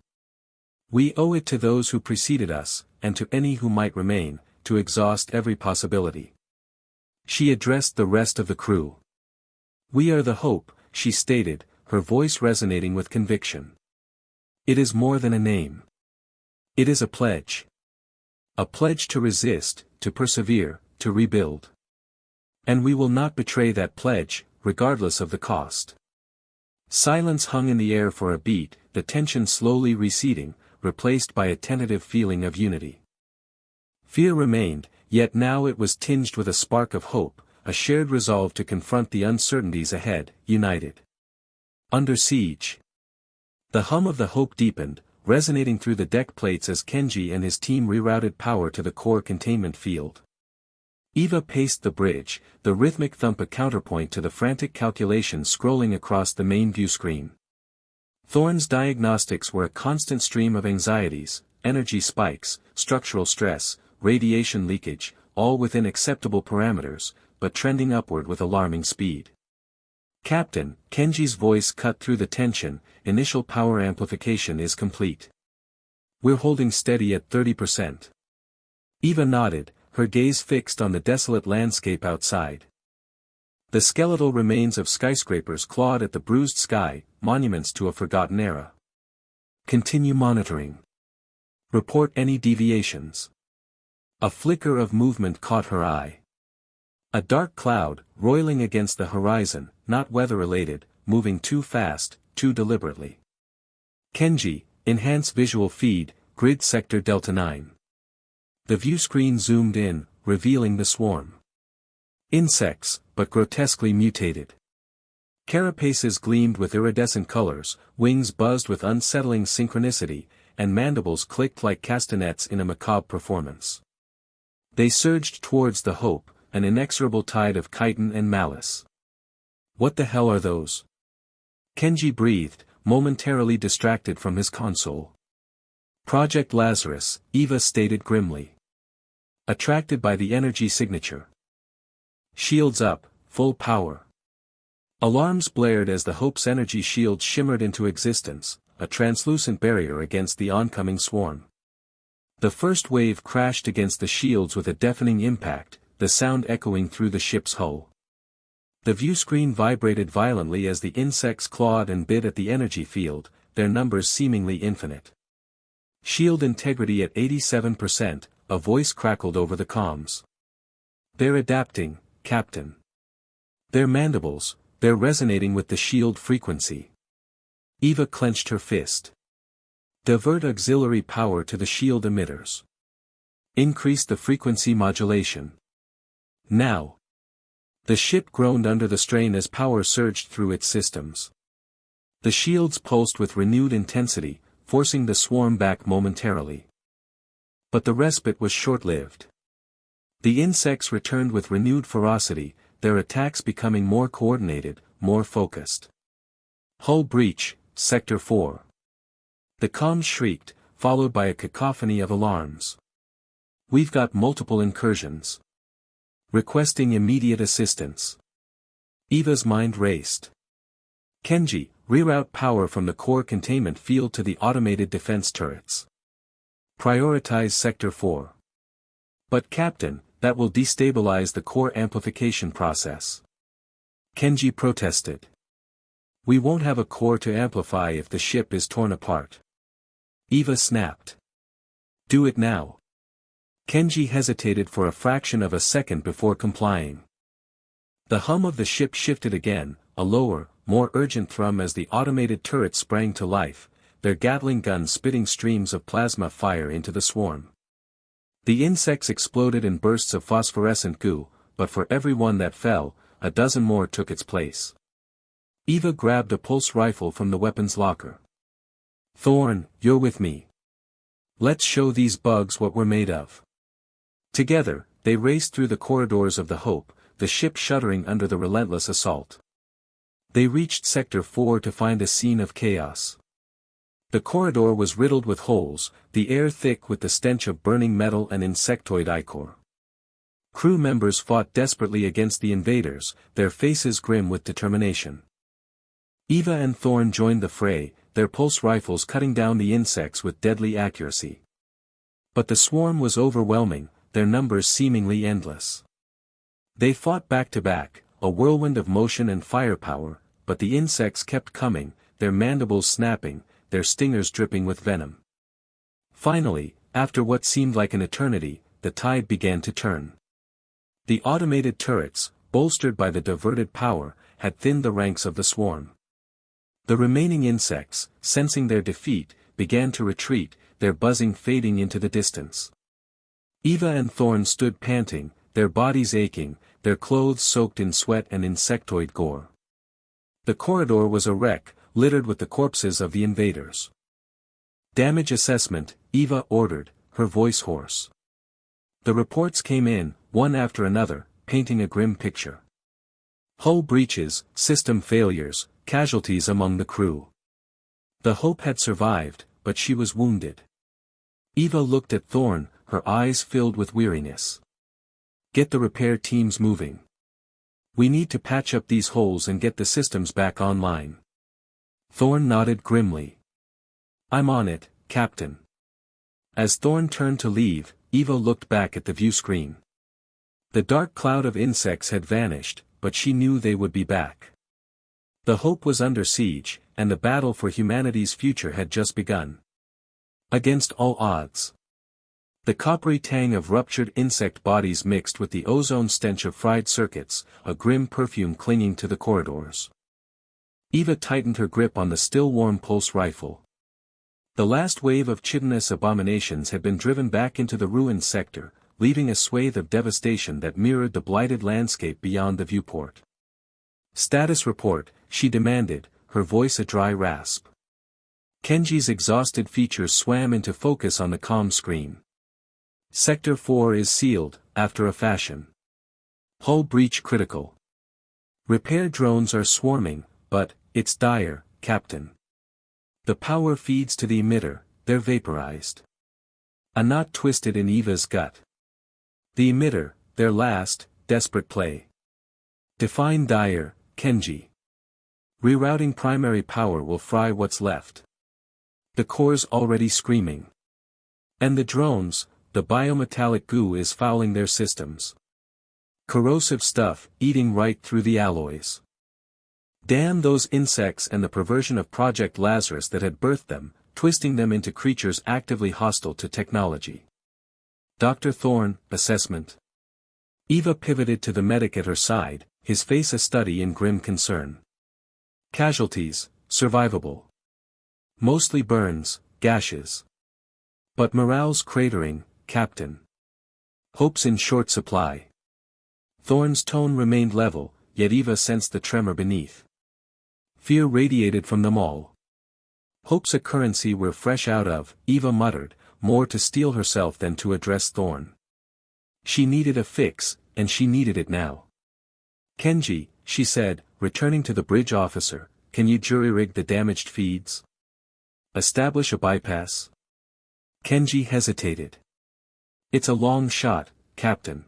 A: We owe it to those who preceded us, and to any who might remain, to exhaust every possibility. She addressed the rest of the crew. We are the hope, she stated, her voice resonating with conviction. It is more than a name. It is a pledge. A pledge to resist, to persevere, to rebuild. And we will not betray that pledge, regardless of the cost. Silence hung in the air for a beat, the tension slowly receding, replaced by a tentative feeling of unity. Fear remained, yet now it was tinged with a spark of hope, a shared resolve to confront the uncertainties ahead, united. Under siege. The hum of the hope deepened, resonating through the deck plates as Kenji and his team rerouted power to the core containment field. Eva paced the bridge, the rhythmic thump a counterpoint to the frantic calculations scrolling across the main view screen. Thorn's diagnostics were a constant stream of anxieties, energy spikes, structural stress, radiation leakage, all within acceptable parameters, but trending upward with alarming speed. Captain, Kenji's voice cut through the tension, initial power amplification is complete. We're holding steady at 30%. Eva nodded, her gaze fixed on the desolate landscape outside. The skeletal remains of skyscrapers clawed at the bruised sky, monuments to a forgotten era. Continue monitoring. Report any deviations. A flicker of movement caught her eye. A dark cloud, roiling against the horizon, not weather-related, moving too fast, too deliberately. Kenji, enhance visual feed, grid sector Delta 9. The view screen zoomed in, revealing the swarm. Insects, but grotesquely mutated. Carapaces gleamed with iridescent colors, wings buzzed with unsettling synchronicity, and mandibles clicked like castanets in a macabre performance. They surged towards the hope, an inexorable tide of chitin and malice. What the hell are those? Kenji breathed, momentarily distracted from his console. Project Lazarus, Eva stated grimly. Attracted by the energy signature. Shields up, full power. Alarms blared as the Hope's energy shield shimmered into existence, a translucent barrier against the oncoming swarm. The first wave crashed against the shields with a deafening impact, the sound echoing through the ship's hull. The view screen vibrated violently as the insects clawed and bit at the energy field, their numbers seemingly infinite. Shield integrity at 87%, a voice crackled over the comms. They're adapting, Captain. Their mandibles, they're resonating with the shield frequency. Eva clenched her fist. Divert auxiliary power to the shield emitters. Increase the frequency modulation. Now. The ship groaned under the strain as power surged through its systems. The shields pulsed with renewed intensity, forcing the swarm back momentarily. But the respite was short-lived. The insects returned with renewed ferocity, their attacks becoming more coordinated, more focused. Hull breach, Sector 4. The comms shrieked, followed by a cacophony of alarms. We've got multiple incursions. Requesting immediate assistance. Eva's mind raced. Kenji, reroute power from the core containment field to the automated defense turrets. Prioritize Sector 4. But Captain, that will destabilize the core amplification process. Kenji protested. We won't have a core to amplify if the ship is torn apart. Eva snapped. Do it now. Kenji hesitated for a fraction of a second before complying. The hum of the ship shifted again, a lower, more urgent thrum as the automated turrets sprang to life, their Gatling guns spitting streams of plasma fire into the swarm. The insects exploded in bursts of phosphorescent goo, but for every one that fell, a dozen more took its place. Eva grabbed a pulse rifle from the weapons locker. Thorn, you're with me. Let's show these bugs what we're made of. Together, they raced through the corridors of the Hope, the ship shuddering under the relentless assault. They reached Sector 4 to find a scene of chaos. The corridor was riddled with holes, the air thick with the stench of burning metal and insectoid ichor. Crew members fought desperately against the invaders, their faces grim with determination. Eva and Thorn joined the fray, their pulse rifles cutting down the insects with deadly accuracy. But the swarm was overwhelming, their numbers seemingly endless. They fought back to back, a whirlwind of motion and firepower, but the insects kept coming, their mandibles snapping, their stingers dripping with venom. Finally, after what seemed like an eternity, the tide began to turn. The automated turrets, bolstered by the diverted power, had thinned the ranks of the swarm. The remaining insects, sensing their defeat, began to retreat, their buzzing fading into the distance. Eva and Thorn stood panting, their bodies aching, their clothes soaked in sweat and insectoid gore. The corridor was a wreck, littered with the corpses of the invaders. Damage assessment, Eva ordered, her voice hoarse. The reports came in, one after another, painting a grim picture. Hull breaches, system failures, casualties among the crew. The Hope had survived, but she was wounded. Eva looked at Thorn, her eyes filled with weariness. Get the repair teams moving. We need to patch up these holes and get the systems back online. Thorn nodded grimly. I'm on it, Captain. As Thorn turned to leave, Eva looked back at the view screen. The dark cloud of insects had vanished, but she knew they would be back. The Hope was under siege, and the battle for humanity's future had just begun. Against all odds. The coppery tang of ruptured insect bodies mixed with the ozone stench of fried circuits, a grim perfume clinging to the corridors. Eva tightened her grip on the still-warm pulse rifle. The last wave of chitinous abominations had been driven back into the ruined sector, leaving a swathe of devastation that mirrored the blighted landscape beyond the viewport. Status report, she demanded, her voice a dry rasp. Kenji's exhausted features swam into focus on the comm screen. Sector 4 is sealed, after a fashion. Hull breach critical. Repair drones are swarming, but, it's dire, Captain. The power feeds to the emitter, they're vaporized. A knot twisted in Eva's gut. The emitter, their last, desperate play. Define dire, Kenji. Rerouting primary power will fry what's left. The core's already screaming. And the drones, the biometallic goo is fouling their systems. Corrosive stuff, eating right through the alloys. Damn those insects and the perversion of Project Lazarus that had birthed them, twisting them into creatures actively hostile to technology. Dr. Thorn, assessment. Eva pivoted to the medic at her side, his face a study in grim concern. Casualties, survivable. Mostly burns, gashes. But morale's cratering, Captain. Hope's in short supply. Thorne's tone remained level, yet Eva sensed the tremor beneath. Fear radiated from them all. Hope's a currency we're fresh out of, Eva muttered, more to steel herself than to address Thorne. She needed a fix, and she needed it now. Kenji, she said, returning to the bridge officer, can you jury-rig the damaged feeds? Establish a bypass? Kenji hesitated. It's a long shot, Captain.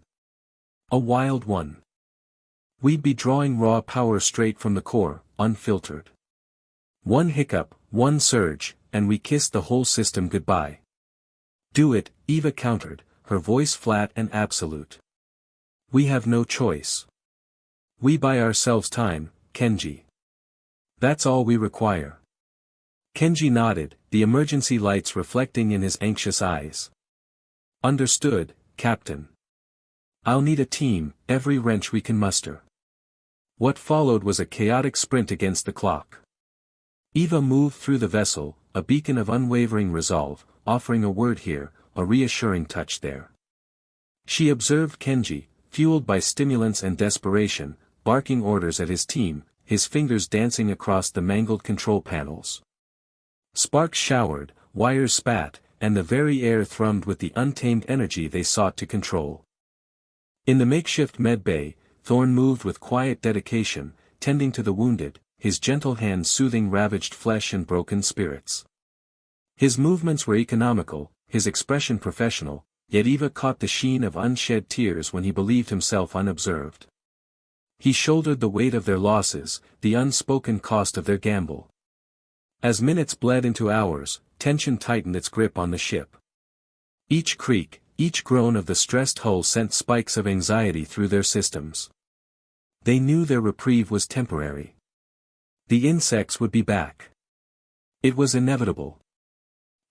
A: A wild one. We'd be drawing raw power straight from the core, unfiltered. One hiccup, one surge, and we kissed the whole system goodbye. Do it, Eva countered, her voice flat and absolute. We have no choice. We buy ourselves time, Kenji. That's all we require. Kenji nodded, the emergency lights reflecting in his anxious eyes. Understood, Captain. I'll need a team, every wrench we can muster. What followed was a chaotic sprint against the clock. Eva moved through the vessel, a beacon of unwavering resolve, offering a word here, a reassuring touch there. She observed Kenji, fueled by stimulants and desperation, barking orders at his team, his fingers dancing across the mangled control panels. Sparks showered, wires spat, and the very air thrummed with the untamed energy they sought to control. In the makeshift med bay, Thorne moved with quiet dedication, tending to the wounded, his gentle hands soothing ravaged flesh and broken spirits. His movements were economical, his expression professional, yet Eva caught the sheen of unshed tears when he believed himself unobserved. He shouldered the weight of their losses, the unspoken cost of their gamble. As minutes bled into hours, tension tightened its grip on the ship. Each creak, each groan of the stressed hull sent spikes of anxiety through their systems. They knew their reprieve was temporary. The insects would be back. It was inevitable.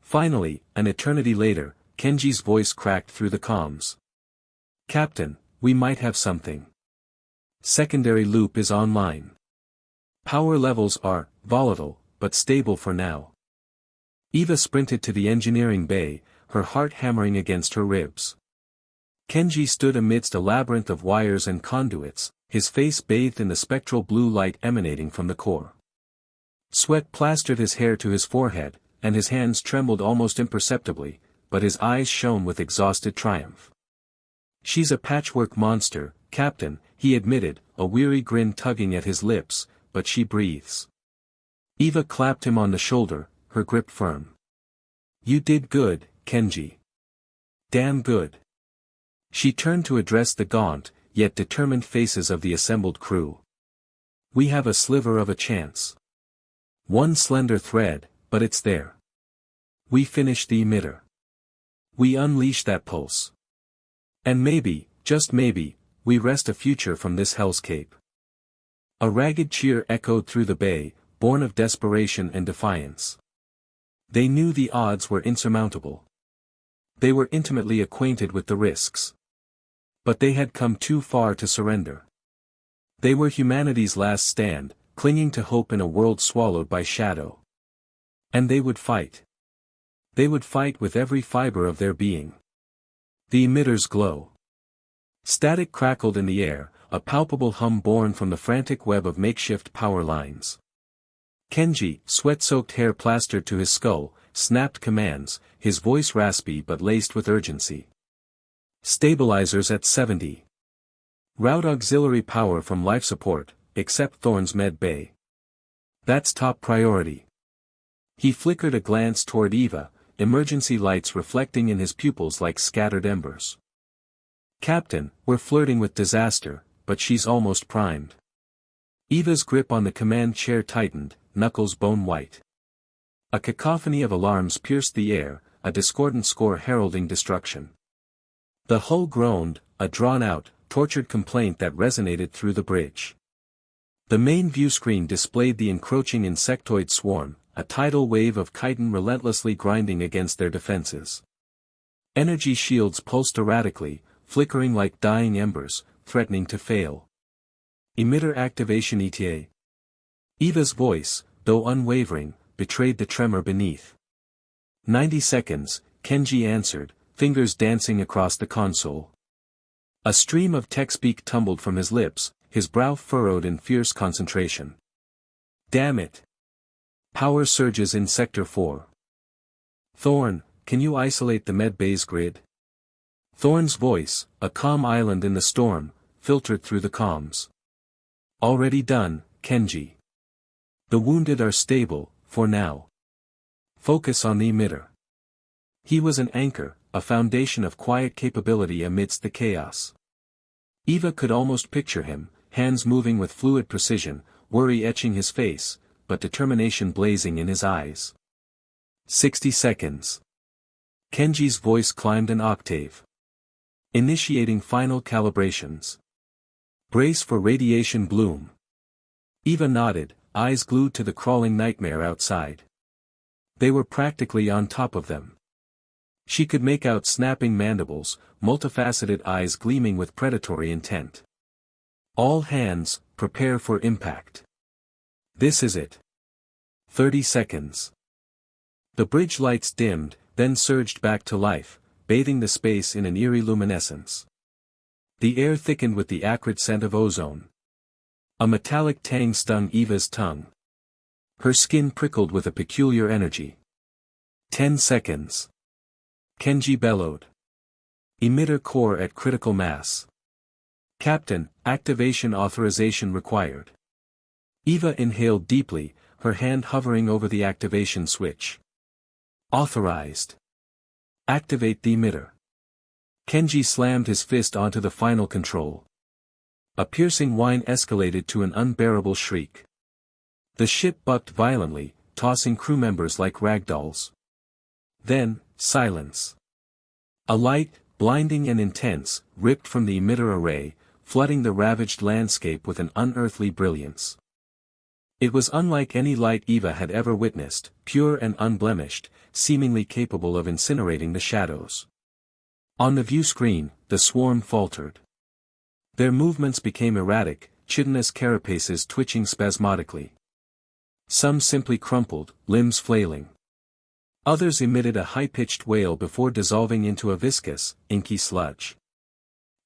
A: Finally, an eternity later, Kenji's voice cracked through the comms. Captain, we might have something. Secondary loop is online. Power levels are volatile, but stable for now. Eva sprinted to the engineering bay, her heart hammering against her ribs. Kenji stood amidst a labyrinth of wires and conduits, his face bathed in the spectral blue light emanating from the core. Sweat plastered his hair to his forehead, and his hands trembled almost imperceptibly, but his eyes shone with exhausted triumph. She's a patchwork monster, Captain, he admitted, a weary grin tugging at his lips, but she breathes. Eva clapped him on the shoulder, her grip firm. You did good, Kenji. Damn good. She turned to address the gaunt, yet determined faces of the assembled crew. We have a sliver of a chance. One slender thread, but it's there. We finish the emitter. We unleash that pulse. And maybe, just maybe, we wrest a future from this hellscape. A ragged cheer echoed through the bay, born of desperation and defiance. They knew the odds were insurmountable. They were intimately acquainted with the risks. But they had come too far to surrender. They were humanity's last stand, clinging to hope in a world swallowed by shadow. And they would fight. They would fight with every fiber of their being. The emitter's glow. Static crackled in the air, a palpable hum born from the frantic web of makeshift power lines. Kenji, sweat-soaked hair plastered to his skull, snapped commands, his voice raspy but laced with urgency. Stabilizers at 70. Route auxiliary power from life support, except Thorne's med bay. That's top priority. He flickered a glance toward Eva, emergency lights reflecting in his pupils like scattered embers. Captain, we're flirting with disaster, but she's almost primed. Eva's grip on the command chair tightened, knuckles bone white. A cacophony of alarms pierced the air, a discordant score heralding destruction. The hull groaned, a drawn-out, tortured complaint that resonated through the bridge. The main viewscreen displayed the encroaching insectoid swarm, a tidal wave of chitin relentlessly grinding against their defenses. Energy shields pulsed erratically, flickering like dying embers, threatening to fail. Emitter activation ETA. Eva's voice, though unwavering, betrayed the tremor beneath. 90 seconds, Kenji answered, fingers dancing across the console. A stream of tech-speak tumbled from his lips, his brow furrowed in fierce concentration. Damn it! Power surges in Sector 4. Thorn, can you isolate the medbay's grid? Thorn's voice, a calm island in the storm, filtered through the comms. Already done, Kenji. The wounded are stable, for now. Focus on the emitter. He was an anchor, a foundation of quiet capability amidst the chaos. Eva could almost picture him, hands moving with fluid precision, worry etching his face, but determination blazing in his eyes. 60 seconds. Kenji's voice climbed an octave. Initiating final calibrations. Brace for radiation bloom. Eva nodded, eyes glued to the crawling nightmare outside. They were practically on top of them. She could make out snapping mandibles, multifaceted eyes gleaming with predatory intent. All hands, prepare for impact. This is it. 30 seconds. The bridge lights dimmed, then surged back to life, bathing the space in an eerie luminescence. The air thickened with the acrid scent of ozone. A metallic tang stung Eva's tongue. Her skin prickled with a peculiar energy. 10 seconds. Kenji bellowed. Emitter core at critical mass. Captain, activation authorization required. Eva inhaled deeply, her hand hovering over the activation switch. Authorized. Activate the emitter. Kenji slammed his fist onto the final control. A piercing whine escalated to an unbearable shriek. The ship bucked violently, tossing crew members like ragdolls. Then, silence. A light, blinding and intense, ripped from the emitter array, flooding the ravaged landscape with an unearthly brilliance. It was unlike any light Eva had ever witnessed, pure and unblemished, seemingly capable of incinerating the shadows. On the view screen, the swarm faltered. Their movements became erratic, chitinous carapaces twitching spasmodically. Some simply crumpled, limbs flailing. Others emitted a high-pitched wail before dissolving into a viscous, inky sludge.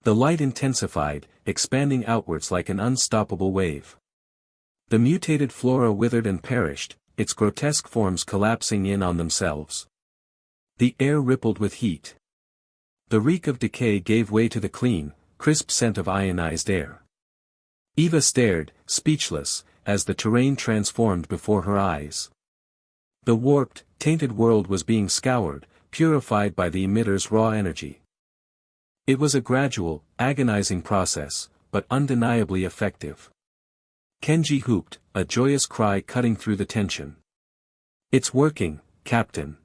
A: The light intensified, expanding outwards like an unstoppable wave. The mutated flora withered and perished, its grotesque forms collapsing in on themselves. The air rippled with heat. The reek of decay gave way to the clean, crisp scent of ionized air. Eva stared, speechless, as the terrain transformed before her eyes. The warped, tainted world was being scoured, purified by the emitter's raw energy. It was a gradual, agonizing process, but undeniably effective. Kenji whooped, a joyous cry cutting through the tension. It's working, Captain.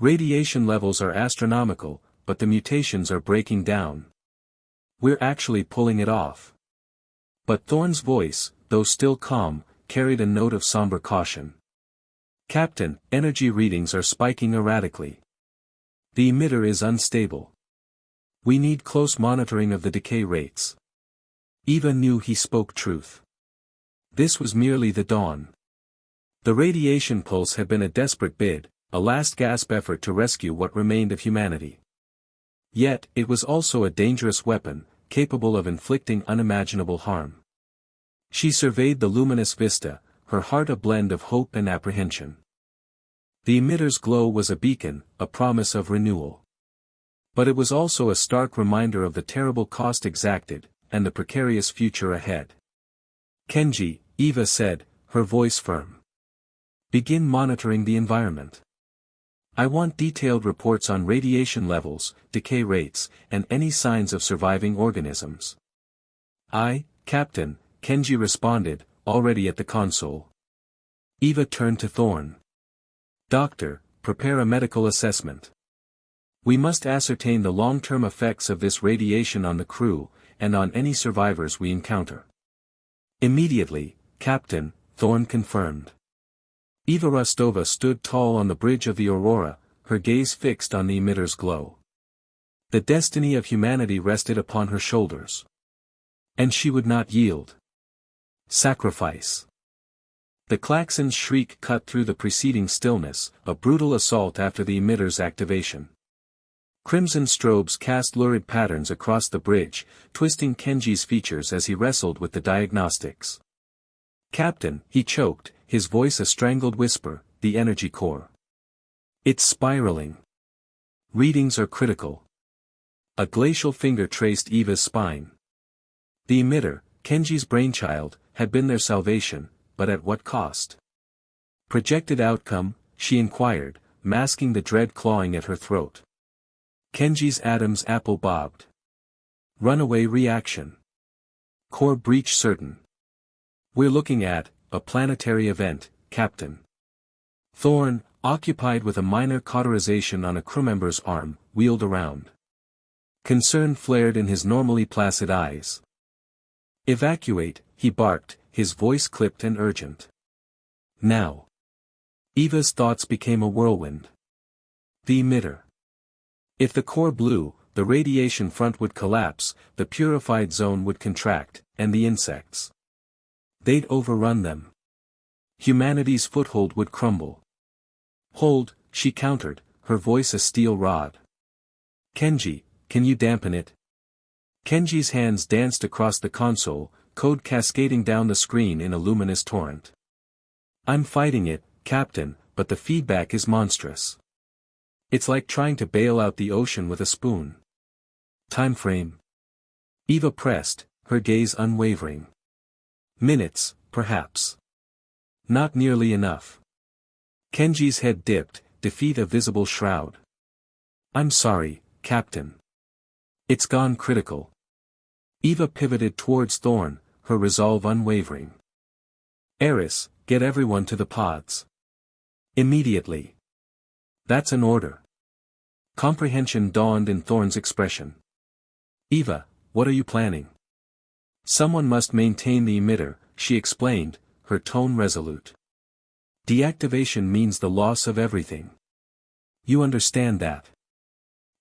A: Radiation levels are astronomical, but the mutations are breaking down. We're actually pulling it off. But Thorn's voice, though still calm, carried a note of somber caution. Captain, energy readings are spiking erratically. The emitter is unstable. We need close monitoring of the decay rates. Eva knew he spoke truth. This was merely the dawn. The radiation pulse had been a desperate bid, a last-gasp effort to rescue what remained of humanity. Yet, it was also a dangerous weapon, capable of inflicting unimaginable harm. She surveyed the luminous vista, her heart a blend of hope and apprehension. The emitter's glow was a beacon, a promise of renewal. But it was also a stark reminder of the terrible cost exacted, and the precarious future ahead. Kenji, Eva said, her voice firm. Begin monitoring the environment. I want detailed reports on radiation levels, decay rates, and any signs of surviving organisms. Aye, Captain, Kenji responded, already at the console. Eva turned to Thorn. Doctor, prepare a medical assessment. We must ascertain the long-term effects of this radiation on the crew, and on any survivors we encounter. Immediately, Captain, Thorn confirmed. Eva Rostova stood tall on the bridge of the Aurora, her gaze fixed on the emitter's glow. The destiny of humanity rested upon her shoulders. And she would not yield. Sacrifice. The klaxon's shriek cut through the preceding stillness, a brutal assault after the emitter's activation. Crimson strobes cast lurid patterns across the bridge, twisting Kenji's features as he wrestled with the diagnostics. "Captain," he choked, his voice a strangled whisper, "the energy core. It's spiraling. Readings are critical." A glacial finger traced Eva's spine. The emitter, Kenji's brainchild, had been their salvation, but at what cost? "Projected outcome?" she inquired, masking the dread clawing at her throat. Kenji's Adam's apple bobbed. "Runaway reaction. Core breach certain. We're looking at a planetary event, Captain." Thorn, occupied with a minor cauterization on a crewmember's arm, wheeled around. Concern flared in his normally placid eyes. "Evacuate," he barked, his voice clipped and urgent. Now. Eva's thoughts became a whirlwind. The emitter. If the core blew, the radiation front would collapse, the purified zone would contract, and the insects. They'd overrun them. Humanity's foothold would crumble. "Hold," she countered, her voice a steel rod. "Kenji, can you dampen it?" Kenji's hands danced across the console, code cascading down the screen in a luminous torrent. "I'm fighting it, Captain, but the feedback is monstrous. It's like trying to bail out the ocean with a spoon." "Time frame?" Eva pressed, her gaze unwavering. "Minutes, perhaps. Not nearly enough." Kenji's head dipped, defeat a visible shroud. "I'm sorry, Captain. It's gone critical." Eva pivoted towards Thorn, her resolve unwavering. "Eris, get everyone to the pods. Immediately." "That's an order." Comprehension dawned in Thorn's expression. "Eva, what are you planning?" "Someone must maintain the emitter," she explained, her tone resolute. "Deactivation means the loss of everything. You understand that."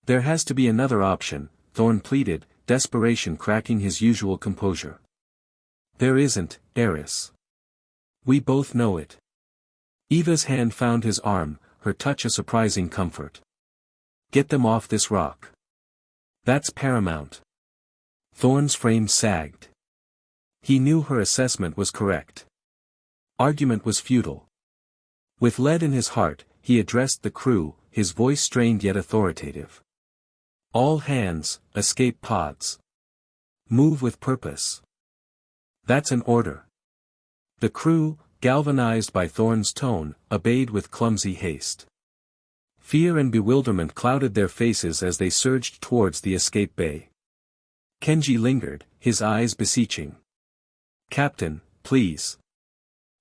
A: "There has to be another option," Thorn pleaded, desperation cracking his usual composure. "There isn't, Eris. We both know it." Eva's hand found his arm, her touch a surprising comfort. "Get them off this rock. That's paramount." Thorn's frame sagged. He knew her assessment was correct. Argument was futile. With lead in his heart, he addressed the crew, his voice strained yet authoritative. "All hands, escape pods. Move with purpose." "That's an order." The crew, galvanized by Thorn's tone, obeyed with clumsy haste. Fear and bewilderment clouded their faces as they surged towards the escape bay. Kenji lingered, his eyes beseeching. "Captain, please.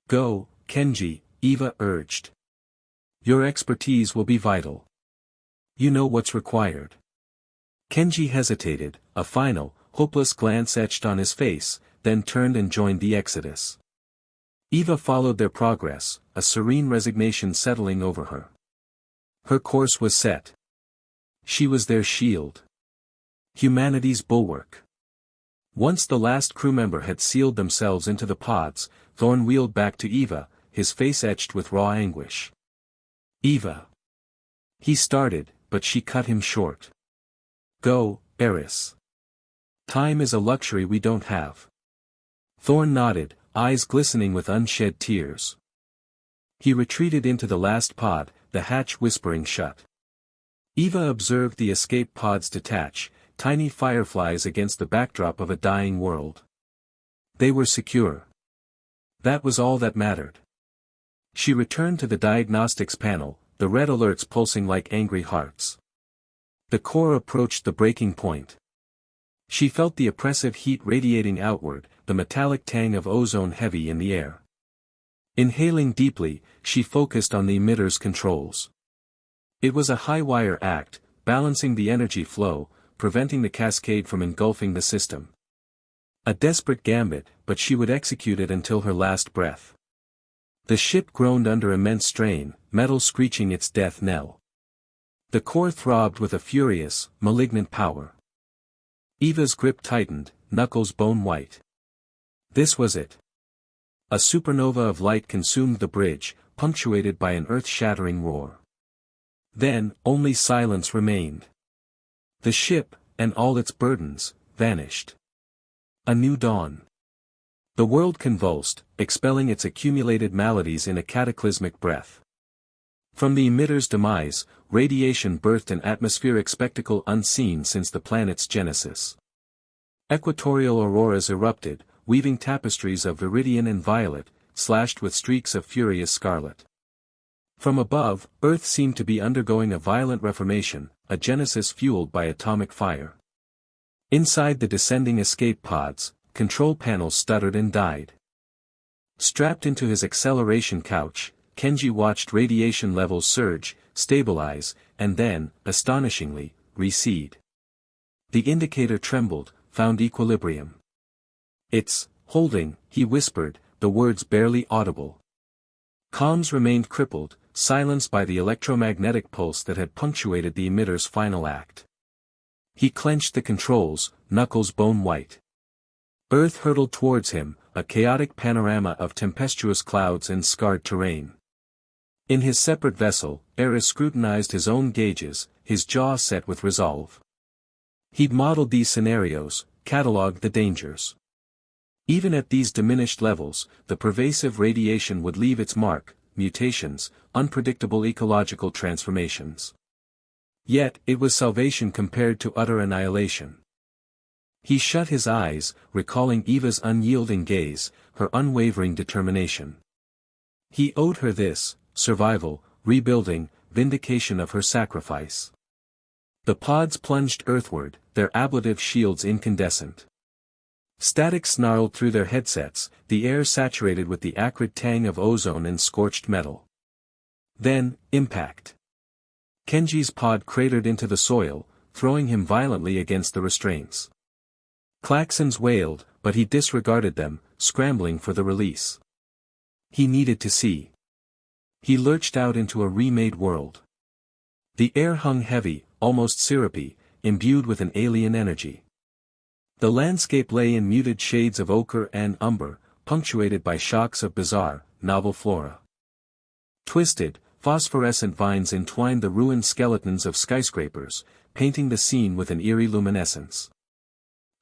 A: Go, Kenji," Eva urged. "Your expertise will be vital. You know what's required." Kenji hesitated, a final, hopeless glance etched on his face, then turned and joined the exodus. Eva followed their progress, a serene resignation settling over her. Her course was set. She was their shield. Humanity's bulwark. Once the last crew member had sealed themselves into the pods, Thorn wheeled back to Eva, his face etched with raw anguish. "Eva." He started, but she cut him short. "Go, Eris. Time is a luxury we don't have." Thorn nodded, eyes glistening with unshed tears. He retreated into the last pod, the hatch whispering shut. Eva observed the escape pods detach, tiny fireflies against the backdrop of a dying world. They were secure. That was all that mattered. She returned to the diagnostics panel, the red alerts pulsing like angry hearts. The core approached the breaking point. She felt the oppressive heat radiating outward, the metallic tang of ozone heavy in the air. Inhaling deeply, she focused on the emitter's controls. It was a high-wire act, balancing the energy flow, preventing the cascade from engulfing the system. A desperate gambit, but she would execute it until her last breath. The ship groaned under immense strain, metal screeching its death knell. The core throbbed with a furious, malignant power. Eva's grip tightened, knuckles bone white. This was it. A supernova of light consumed the bridge, punctuated by an earth-shattering roar. Then, only silence remained. The ship, and all its burdens, vanished. A new dawn. The world convulsed, expelling its accumulated maladies in a cataclysmic breath. From the emitter's demise, radiation birthed an atmospheric spectacle unseen since the planet's genesis. Equatorial auroras erupted, weaving tapestries of viridian and violet, slashed with streaks of furious scarlet. From above, Earth seemed to be undergoing a violent reformation, a genesis fueled by atomic fire. Inside the descending escape pods, control panels stuttered and died. Strapped into his acceleration couch, Kenji watched radiation levels surge, stabilize, and then, astonishingly, recede. The indicator trembled, found equilibrium. "It's holding," he whispered, the words barely audible. Comms remained crippled, silenced by the electromagnetic pulse that had punctuated the emitter's final act. He clenched the controls, knuckles bone white. Earth hurtled towards him, a chaotic panorama of tempestuous clouds and scarred terrain. In his separate vessel, Eris scrutinized his own gauges, his jaw set with resolve. He'd modeled these scenarios, catalogued the dangers. Even at these diminished levels, the pervasive radiation would leave its mark, mutations, unpredictable ecological transformations. Yet, it was salvation compared to utter annihilation. He shut his eyes, recalling Eva's unyielding gaze, her unwavering determination. He owed her this: survival, rebuilding, vindication of her sacrifice. The pods plunged earthward, their ablative shields incandescent. Static snarled through their headsets, the air saturated with the acrid tang of ozone and scorched metal. Then, impact. Kenji's pod cratered into the soil, throwing him violently against the restraints. Klaxons wailed, but he disregarded them, scrambling for the release. He needed to see. He lurched out into a remade world. The air hung heavy, almost syrupy, imbued with an alien energy. The landscape lay in muted shades of ochre and umber, punctuated by shocks of bizarre, novel flora. Twisted, phosphorescent vines entwined the ruined skeletons of skyscrapers, painting the scene with an eerie luminescence.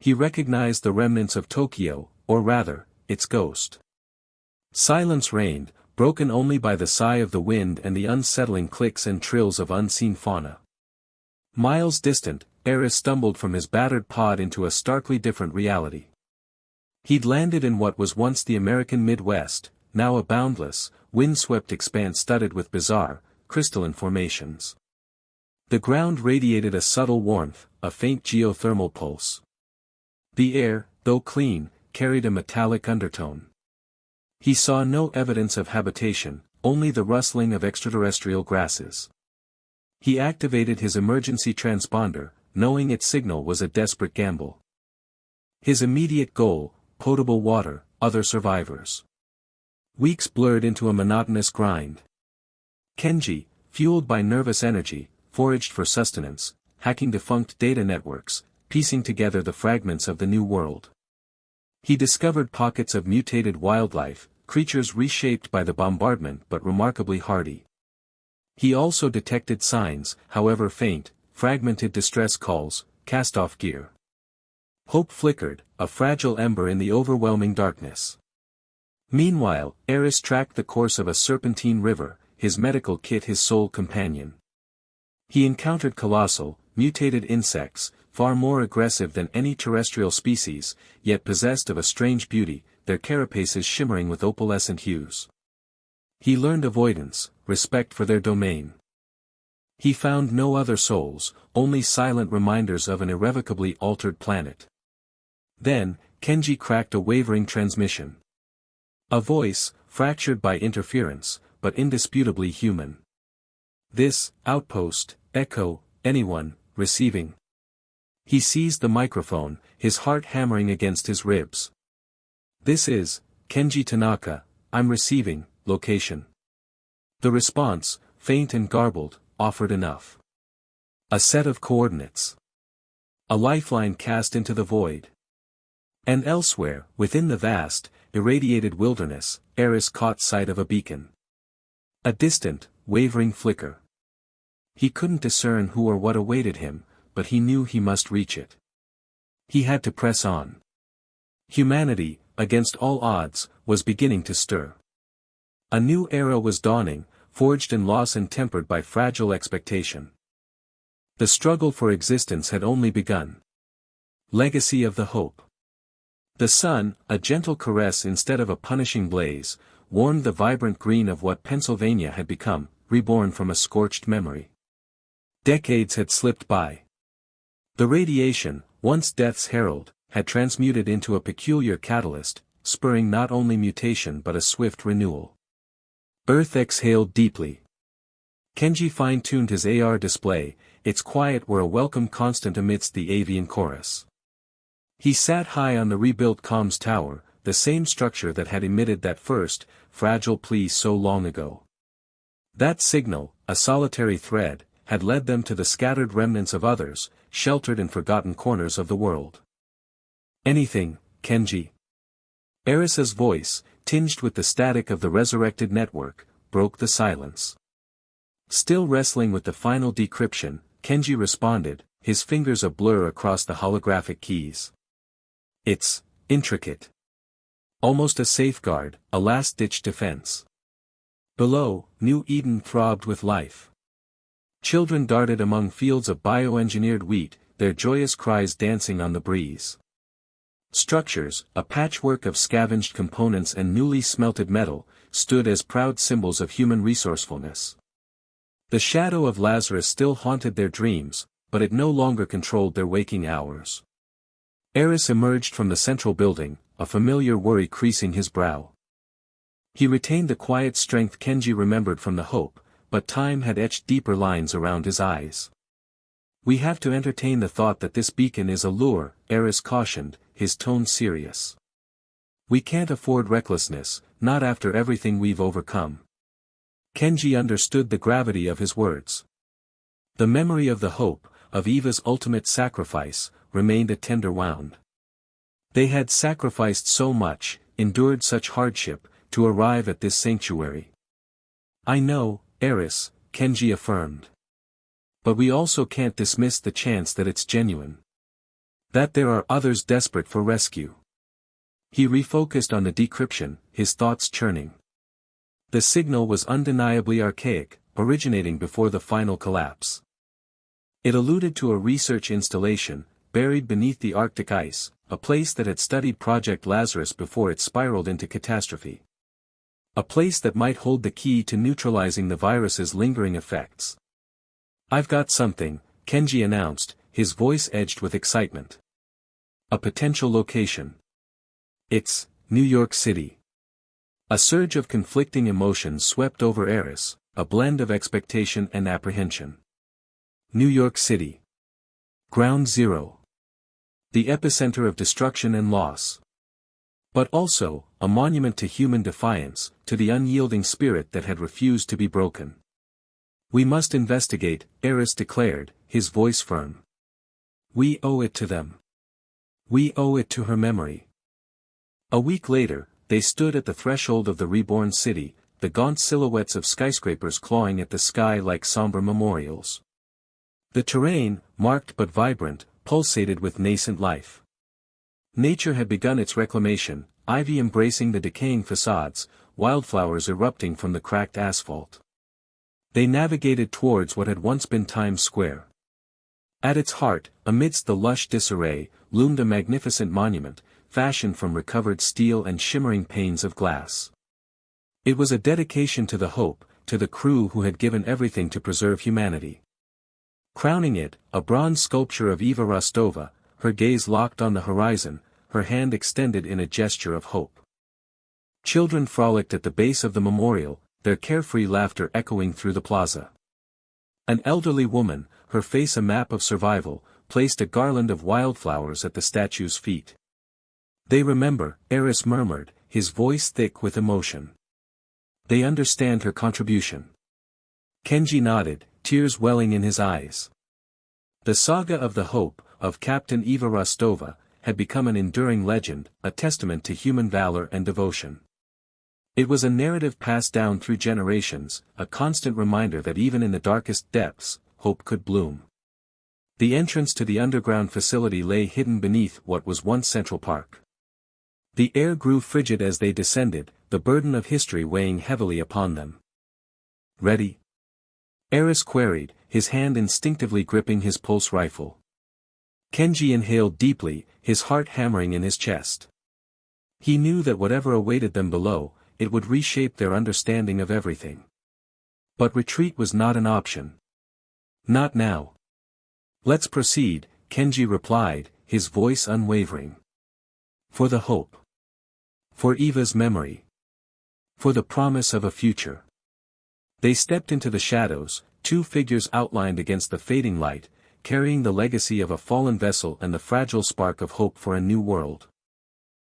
A: He recognized the remnants of Tokyo, or rather, its ghost. Silence reigned, broken only by the sigh of the wind and the unsettling clicks and trills of unseen fauna. Miles distant, Eris stumbled from his battered pod into a starkly different reality. He'd landed in what was once the American Midwest, now a boundless, wind-swept expanse studded with bizarre, crystalline formations. The ground radiated a subtle warmth, a faint geothermal pulse. The air, though clean, carried a metallic undertone. He saw no evidence of habitation, only the rustling of extraterrestrial grasses. He activated his emergency transponder, knowing its signal was a desperate gamble. His immediate goal: potable water, other survivors. Weeks blurred into a monotonous grind. Kenji, fueled by nervous energy, foraged for sustenance, hacking defunct data networks, piecing together the fragments of the new world. He discovered pockets of mutated wildlife, creatures reshaped by the bombardment but remarkably hardy. He also detected signs, however faint, fragmented distress calls, cast-off gear. Hope flickered, a fragile ember in the overwhelming darkness. Meanwhile, Eris tracked the course of a serpentine river, his medical kit his sole companion. He encountered colossal, mutated insects, far more aggressive than any terrestrial species, yet possessed of a strange beauty, their carapaces shimmering with opalescent hues. He learned avoidance, respect for their domain. He found no other souls, only silent reminders of an irrevocably altered planet. Then, Kenji cracked a wavering transmission. A voice, fractured by interference, but indisputably human. "This, outpost, Echo, anyone, receiving?" He seized the microphone, his heart hammering against his ribs. "This is Kenji Tanaka, I'm receiving, location." The response, faint and garbled, offered enough. A set of coordinates. A lifeline cast into the void. And elsewhere, within the vast, irradiated wilderness, Eris caught sight of a beacon. A distant, wavering flicker. He couldn't discern who or what awaited him, but he knew he must reach it. He had to press on. Humanity, against all odds, was beginning to stir. A new era was dawning, forged in loss and tempered by fragile expectation. The struggle for existence had only begun. Legacy of the Hope. The sun, a gentle caress instead of a punishing blaze, warmed the vibrant green of what Pennsylvania had become, reborn from a scorched memory. Decades had slipped by. The radiation, once death's herald, had transmuted into a peculiar catalyst, spurring not only mutation but a swift renewal. Earth exhaled deeply. Kenji fine-tuned his AR display, its quiet were a welcome constant amidst the avian chorus. He sat high on the rebuilt comms tower, the same structure that had emitted that first, fragile plea so long ago. That signal, a solitary thread, had led them to the scattered remnants of others, sheltered in forgotten corners of the world. Anything, Kenji? Eris's voice, tinged with the static of the resurrected network, broke the silence. Still wrestling with the final decryption, Kenji responded, his fingers a blur across the holographic keys. It's intricate. Almost a safeguard, a last-ditch defense. Below, New Eden throbbed with life. Children darted among fields of bioengineered wheat, their joyous cries dancing on the breeze. Structures, a patchwork of scavenged components and newly smelted metal, stood as proud symbols of human resourcefulness. The shadow of Lazarus still haunted their dreams, but it no longer controlled their waking hours. Eris emerged from the central building, a familiar worry creasing his brow. He retained the quiet strength Kenji remembered from the hope, but time had etched deeper lines around his eyes. We have to entertain the thought that this beacon is a lure, Eris cautioned, his tone serious. We can't afford recklessness, not after everything we've overcome. Kenji understood the gravity of his words. The memory of the hope, of Eva's ultimate sacrifice, remained a tender wound. They had sacrificed so much, endured such hardship, to arrive at this sanctuary. I know, Eris, Kenji affirmed. But we also can't dismiss the chance that it's genuine. That there are others desperate for rescue. He refocused on the decryption, his thoughts churning. The signal was undeniably archaic, originating before the final collapse. It alluded to a research installation, buried beneath the Arctic ice, a place that had studied Project Lazarus before it spiraled into catastrophe. A place that might hold the key to neutralizing the virus's lingering effects. I've got something, Kenji announced, his voice edged with excitement. A potential location. It's New York City. A surge of conflicting emotions swept over Eris, a blend of expectation and apprehension. New York City. Ground Zero. The epicenter of destruction and loss. But also, a monument to human defiance, to the unyielding spirit that had refused to be broken. We must investigate, Eris declared, his voice firm. We owe it to them. We owe it to her memory. A week later, they stood at the threshold of the reborn city, the gaunt silhouettes of skyscrapers clawing at the sky like somber memorials. The terrain, marked but vibrant, pulsated with nascent life. Nature had begun its reclamation, ivy embracing the decaying facades, wildflowers erupting from the cracked asphalt. They navigated towards what had once been Times Square. At its heart, amidst the lush disarray, loomed a magnificent monument, fashioned from recovered steel and shimmering panes of glass. It was a dedication to the hope, to the crew who had given everything to preserve humanity. Crowning it, a bronze sculpture of Eva Rostova, her gaze locked on the horizon, her hand extended in a gesture of hope. Children frolicked at the base of the memorial, their carefree laughter echoing through the plaza. An elderly woman, her face a map of survival, placed a garland of wildflowers at the statue's feet. They remember, Eris murmured, his voice thick with emotion. They understand her contribution. Kenji nodded, tears welling in his eyes. The saga of the hope, of Captain Eva Rostova, had become an enduring legend, a testament to human valor and devotion. It was a narrative passed down through generations, a constant reminder that even in the darkest depths, hope could bloom. The entrance to the underground facility lay hidden beneath what was once Central Park. The air grew frigid as they descended, the burden of history weighing heavily upon them. "Ready?" Eris queried, his hand instinctively gripping his pulse rifle. Kenji inhaled deeply, his heart hammering in his chest. He knew that whatever awaited them below, it would reshape their understanding of everything. But retreat was not an option. Not now. "Let's proceed," Kenji replied, his voice unwavering. "For the hope. For Eva's memory. For the promise of a future." They stepped into the shadows, two figures outlined against the fading light, carrying the legacy of a fallen vessel and the fragile spark of hope for a new world.